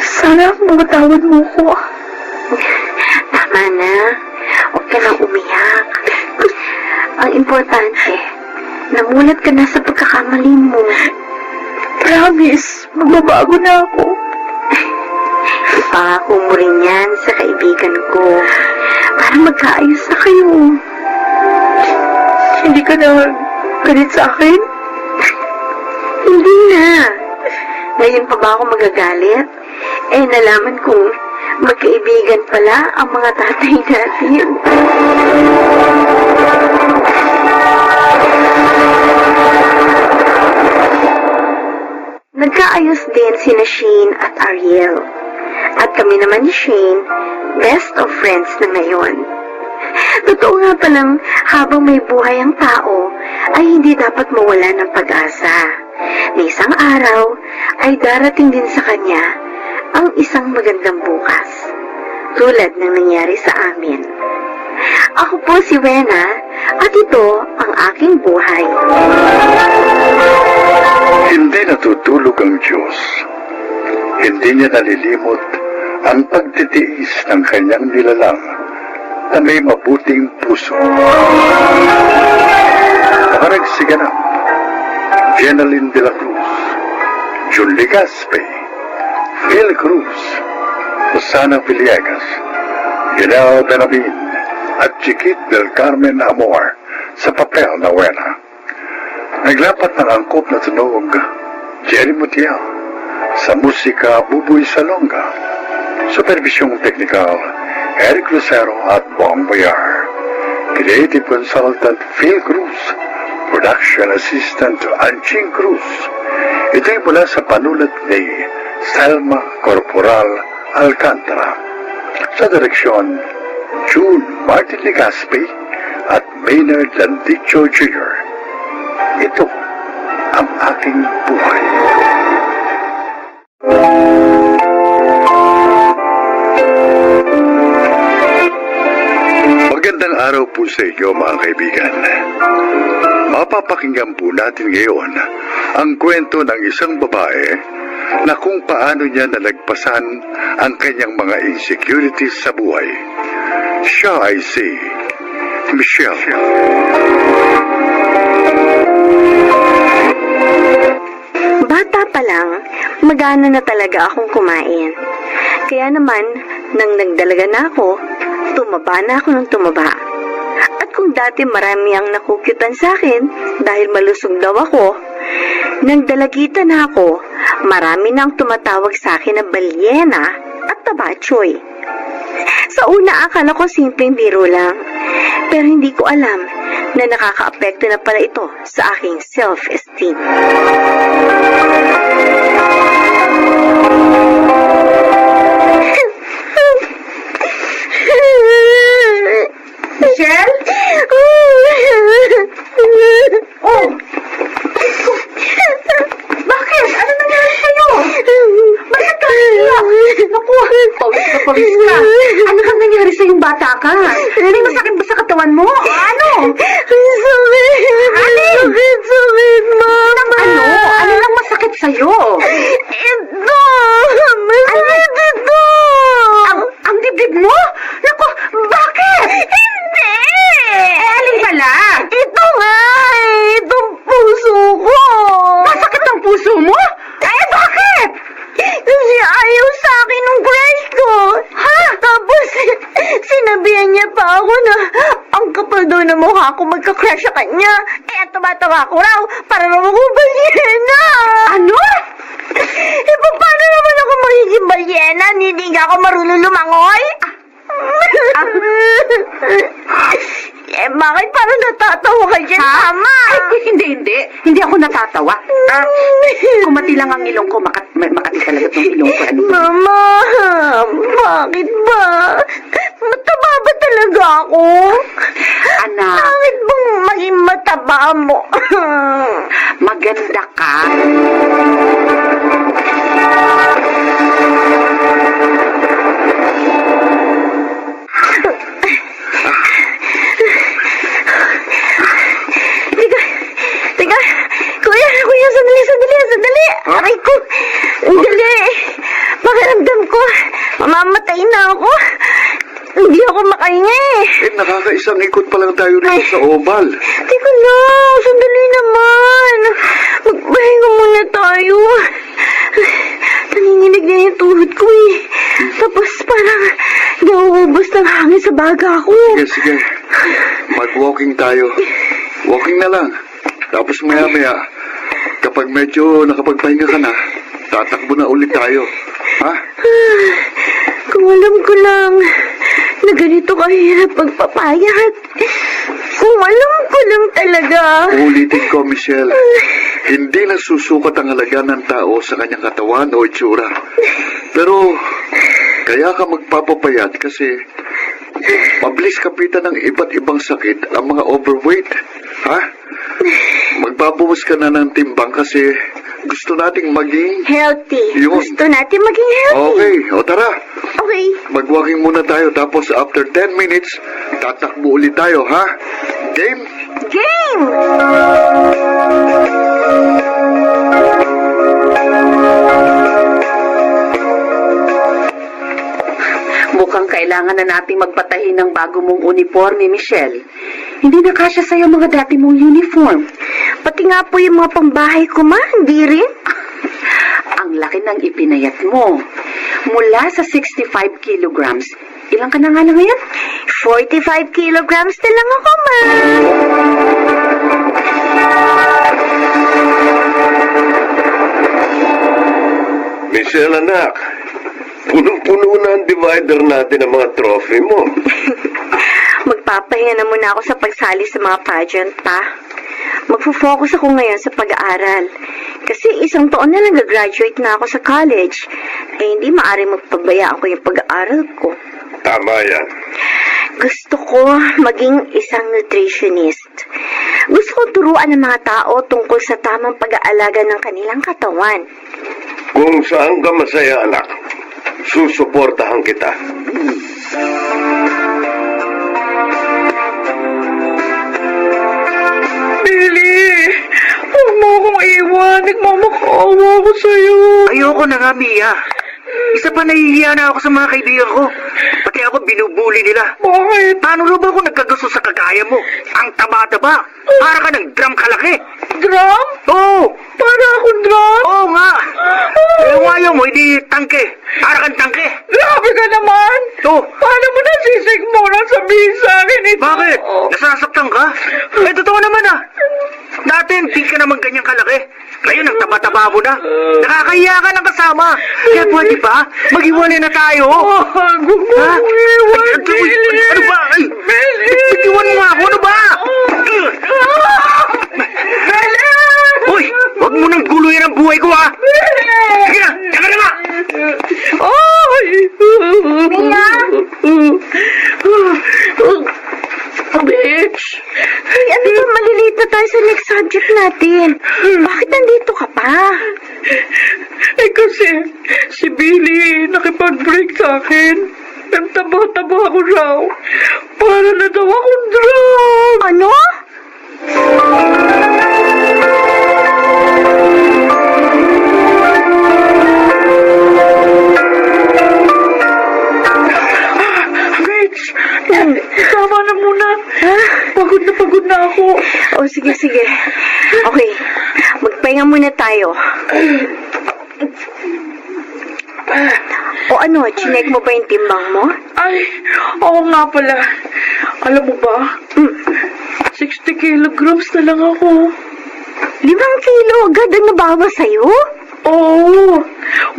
Sana mamatawad mo ko. tama na. Huwag ka nang umiyak. Ang importante, namulat ka na sa pagkakamali mo. Promise, magbabago na ako. Ipangako mo rin yan sa kaibigan ko para magkaayos na kayo. Hindi ka na galit sa akin? Hindi na. Ngayon pa ba ako magagalit? Nalaman kong magkaibigan pala ang mga tatay natin. Nagkaayos din sina Shane at Ariel. At kami naman ni Shane, best of friends na ngayon. Totoo nga palang habang may buhay ang tao, ay hindi dapat mawala ng pag-asa. Na isang araw ay darating din sa kanya ang isang magandang bukas. Tulad ng nangyari sa amin. Ako po si Wena at ito ang aking buhay. Hindi natutulog ang Diyos. Hindi niya nalilimot ang pagtitiis ng kanyang nilalang na may mabuting puso. Nakaragsiganap, Jenaline de la Cruz, Jun Legaspi, Phil Cruz, Susana Villegas, Ginel Benabin, at Chiquit del Carmen Amor sa papel na Wena. Naglapat ng angkop na tunog, Jerry Mutiel, sa musika Buboy Salonga, supervisyong teknikal, Eric Lucero at Bong Boyar, creative consultant Phil Cruz, production assistant Anching Cruz. Ito'y mula sa panulat ni Selma Corporal Alcantara, sa direksyon June Martin Legaspi at Maynard Landicho Jr. Ito ang aking buhay. Magandang araw po sa inyo mga kaibigan. Mapapakinggan po natin ngayon ang kwento ng isang babae na kung paano niya nalagpasan ang kanyang mga insecurities sa buhay. Siya ay si Michelle. Bata pa lang, magana na talaga akong kumain. Kaya naman, nang nagdalaga na ako, tumaba na ako ng tumaba. At kung dati marami ang nakukyutan sa akin dahil malusog daw ako, nang dalagitan na ako, marami na ang tumatawag sa akin na balyena at tabachoy. Sa una akala ko simpleng biro lang, pero hindi ko alam na nakakaapekto na pala ito sa aking self-esteem. Michelle? Oh! Bakit? Ano nangyari sa'yo? Bakit ka iiyak? Naku, pawis na pawis ka. Ano kang nangyari sa'yong bata ka? May masakit ba sa katawan mo? Ano? Sakit, Mama. Ano? Ano lang masakit sa'yo? Ito! Masakit ito! Ang dibdib mo? Naku, bakit? Hindi! Alin pala? Ito nga! Itong puso ko! Masakit ang puso mo? Bakit? Kasi ayaw sa akin ng crush ko. Ha? Tapos, sinabihan niya pa ako na ang kapal daw na mukha ko magka-crush sa kanya. Kaya tumatawa ko raw para raw ako balyena. Ano? Paano naman ako magiging balyena? Hindi nga ako marunong lumangoy? Bakit parang natatawa ka dyan, Mama? Ay, hindi. Hindi ako natatawa. Kumati lang ang ilong ko, makati talaga itong ilong ko. Ano? Mama, bakit ba? Mataba ba talaga ako? Anak, Bakit bang maging mataba mo? maganda ka. Teka, kuya, sandali. Aray ko, dali. Pakiramdam ko, mamamatay na ako. Hindi ako makahinga eh. Nakakaisang ikot pa lang tayo rito sa oval. Teka lang, sandali naman. Magpahinga muna tayo. Nanginginig na yung tuhod ko eh. Tapos parang nauubos ng hangin sa baga ko. Sige. Mag-walking tayo. Walking na lang. Tapos maya-maya, kapag medyo nakapagpahinga ka na, tatakbo na ulit tayo. Ha? Kung alam ko lang na ganito kahirap pagpapayat. Kung alam ko lang talaga. Uulitin ko, Michelle. Hindi na susukat ang halaga ng tao sa kanyang katawan o itsura. Pero, kaya ka magpapapayat kasi mabilis kapitan ng iba't ibang sakit ang mga overweight. Ha? Magbabawas ka na ng timbang kasi gusto nating maging... Healthy. Yun. Gusto natin maging healthy. Okay, o tara. Okay. Mag-walking muna tayo tapos after 10 minutes, tatakbo ulit tayo, ha? Game? Game! Mukhang kailangan na nating magpatahin ng bago mong uniforme, Michelle. Hindi na kasya sa'yo mga dati mong uniform. Pati nga po yung mga pambahay ko, Ma. Hindi rin. Ang laki ng ipinayat mo. Mula sa 65 kilograms, ilang ka na nga na ngayon? 45 kilograms na lang ako, Ma. Michelle, anak, punong-puno na ang divider natin ng mga trophy mo. Magpapahinga na muna ako sa pagsali sa mga pageant, pa. Magfo-focus ako ngayon sa pag-aaral. Kasi isang taon na lang graduate na ako sa college. Hindi maaari magpabayaan ko yung pag-aaral ko. Tama yan. Gusto ko maging isang nutritionist. Gusto ko turuan ng mga tao tungkol sa tamang pag-aalaga ng kanilang katawan. Kung saan ka masaya, anak, susuportahan kita. Billy! Huwag mo akong iwan. Nagmamakaawa ako sa'yo. Ayoko na nga, Mia. Isa pa nahihiya na ako sa mga kaibigan ko. Pati ako binubuli nila. Bakit? Paano na ba ako nagkagusto sa kagaya mo? Ang taba-taba. Para ka ng drum kalaki. Drum? Oo! Para akong drum? Oo nga! Yung ayaw mo, hindi tangke. Para kang tangke. Grabe ka naman! Oo! Paano mo nasisigmuran sabihin sa akin ito? Bakit? Nasasaktan ka? Eh, totoo naman ah. Dati hindi ka naman ganyang kalaki. Ngayon, ang taba-taba mo na. Nakakahiya ka ng kasama. Kaya pwede ba? Mag-iwalay na tayo. Ha? Ano ba? Ay, bitiwan mo nga ako. Ano ba? Uy, huwag mo nang guluhin ang buhay ko ha. Sige na, saka na nga. Ay! Mia? Bitch! Ay, ano ba? Malilate na tayo sa next subject natin. Bakit nandito ka pa? Eh kasi, si Billy nakipag-break sa akin. Nagtaba-taba ako raw. Para na daw akong drum. Ano? Bitch! Tama na muna. Pagod na ako. O, sige. Okay, magpahinga muna tayo. O ano, chinek mo ba yung timbang mo? Ay, oo nga pala. Alam mo ba? 60 kilograms na lang ako. 5 kilo agad ang nabawa sa'yo? Oo.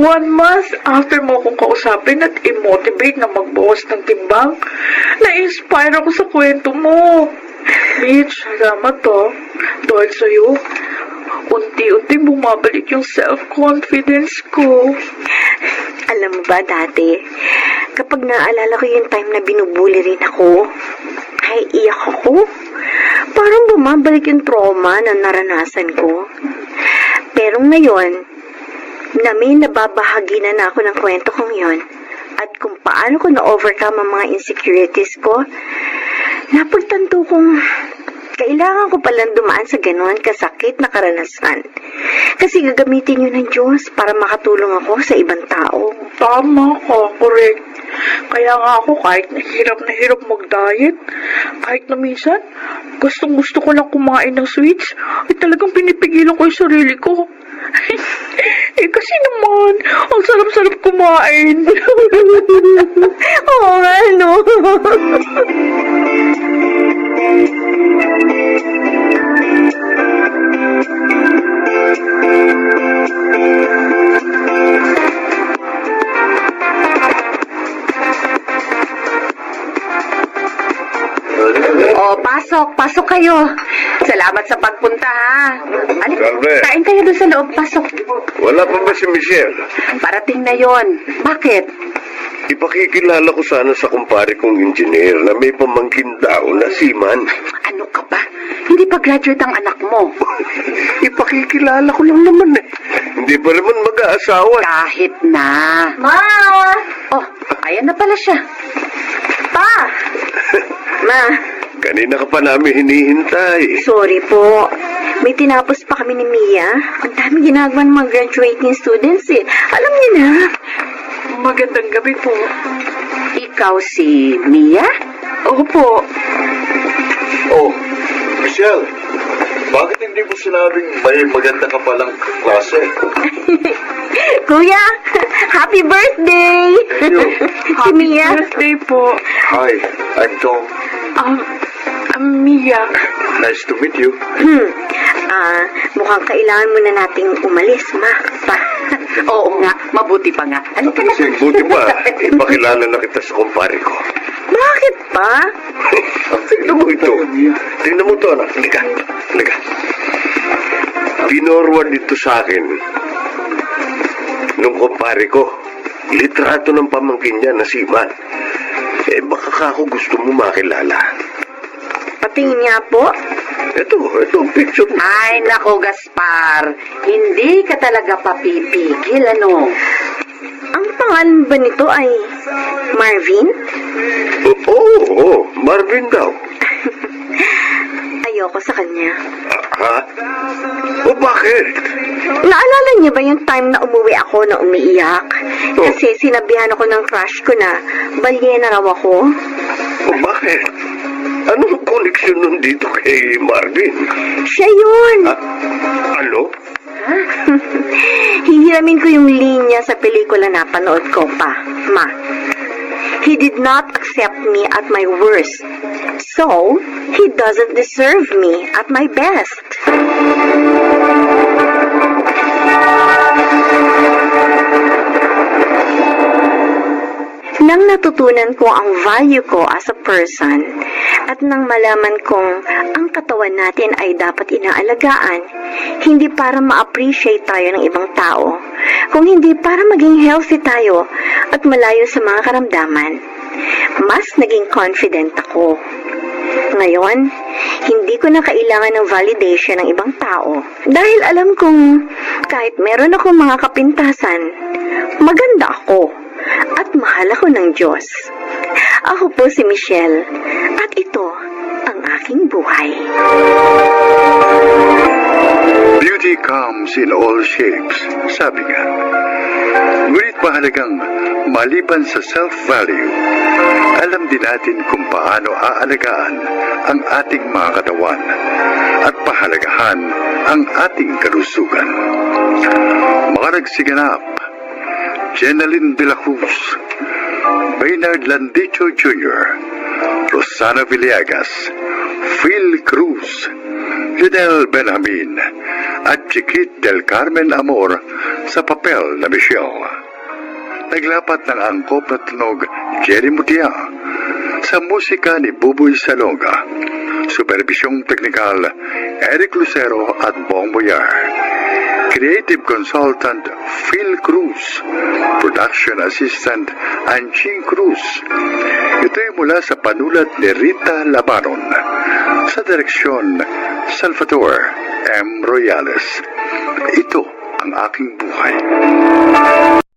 1 month after mo akong kausapin at i-motivate na magbawas ng timbang, na-inspire ako sa kwento mo. Mitch, salamat to. Dahil sa'yo, unti-unti bumabalik yung self-confidence ko. Alam mo ba dati, kapag naalala ko yung time na binubuli rin ako, ay iyak ako. Parang bumabalik yung trauma na naranasan ko. Pero ngayon, na may nababahagi na ako ng kwento kong yon at kung paano ko na-overcome ang mga insecurities ko, napagtanto kong kailangan ko palang dumaan sa gano'n kasakit na karanasan. Kasi gagamitin yun ng Diyos para makatulong ako sa ibang tao. Tama ka, correct. Kaya nga ako kahit na hirap mag-diet, kahit na minsan, gusto ko lang kumain ng sweets, ay talagang pinipigilan ko yung sarili ko. Eh kasi naman, ang sarap-sarap kumain. Oo nga, no? Pasok kayo. Salamat sa pagpunta, ha? Alin, Carmen. kain kayo doon sa loob. Pasok. Wala pa ba si Michelle? Parating na yon. Bakit? Ipakikilala ko sana sa kumpare kong engineer na may pamangkin daw na seaman. Ano ka ba? Hindi pa graduate ang anak mo. Ipakikilala ko lang naman eh. Hindi pa naman mag-aasawa. Kahit na. Ma! Oh, ayan na pala siya. Pa! Ma, Kanina ka pa namin hinihintay. sorry po. May tinapos pa kami ni Mia. Ang dami ginagawa ng mga graduating students eh. Alam niyo na. Magandang gabi po. Ikaw si Mia? Opo. Oh, Michelle, bakit hindi mo sinabing may maganda ka palang klase? Kuya, happy birthday! Si Mia. Birthday po. Hi, I'm Tom. Mia. Nice to meet you. Mukhang kailangan muna nating umalis, Ma. Pa. Oo nga, mabuti pa nga. Halika na. Buti pa, ipakilala na kita sa kumpare ko. Bakit pa? Tingnan mo ito. Tingnan mo ito, anak. Halika. Pinorward dito sa akin nung kumpare ko. Litrato ng pamangkin niya na seaman. Eh, baka ka ako gusto mo makilala. Patingin niya po. Ito ang picture. Ay, nako, Gaspar. Hindi ka talaga papipigil, ano? Ang pangalan ba nito ay Marvin? Oo, Marvin daw. Ayoko sa kanya. Ha? O bakit? Naalala niyo ba yung time na umuwi ako na umiiyak? Kasi sinabihan ako ng crush ko na balyena raw ako. O bakit? Anong koneksyon nun dito kay Marvin? Siya yun. Ano? Hihiramin ko yung linya sa pelikula na panood ko pa, Ma. He did not accept me at my worst. So, he doesn't deserve me at my best. Nang natutunan ko ang value ko as a person at nang malaman kong ang katawan natin ay dapat inaalagaan, hindi para ma-appreciate tayo ng ibang tao, kung hindi para maging healthy tayo at malayo sa mga karamdaman, mas naging confident ako. Ngayon, hindi ko na kailangan ng validation ng ibang tao dahil alam kong kahit meron akong mga kapintasan, maganda ako at mahal ako ng Diyos. Ako po si Michelle at ito ang aking buhay. Beauty comes in all shapes, sabi nga. Ngunit mahalagang maliban sa self-value, alam din natin kung paano aalagaan ang ating mga katawan at pahalagahan ang ating kalusugan. Mga nagsiganap, Jenaline de la Cruz, Maynard Landicho Jr., Rosana Villegas, Phil Cruz, Lionel Benjamin, at Chiquit del Carmen Amor sa papel na Michelle. Naglapat ng angkop na tunog Jerry Mutia sa musika ni Buboy Salonga, supervisyong teknikal Eric Lucero at Bong Boyar, creative consultant Phil Cruz, production assistant Anching Cruz. Ito'y mula sa panulat ni Rita Labaron, sa direksyon Salvador M. Royales. Ito ang aking buhay.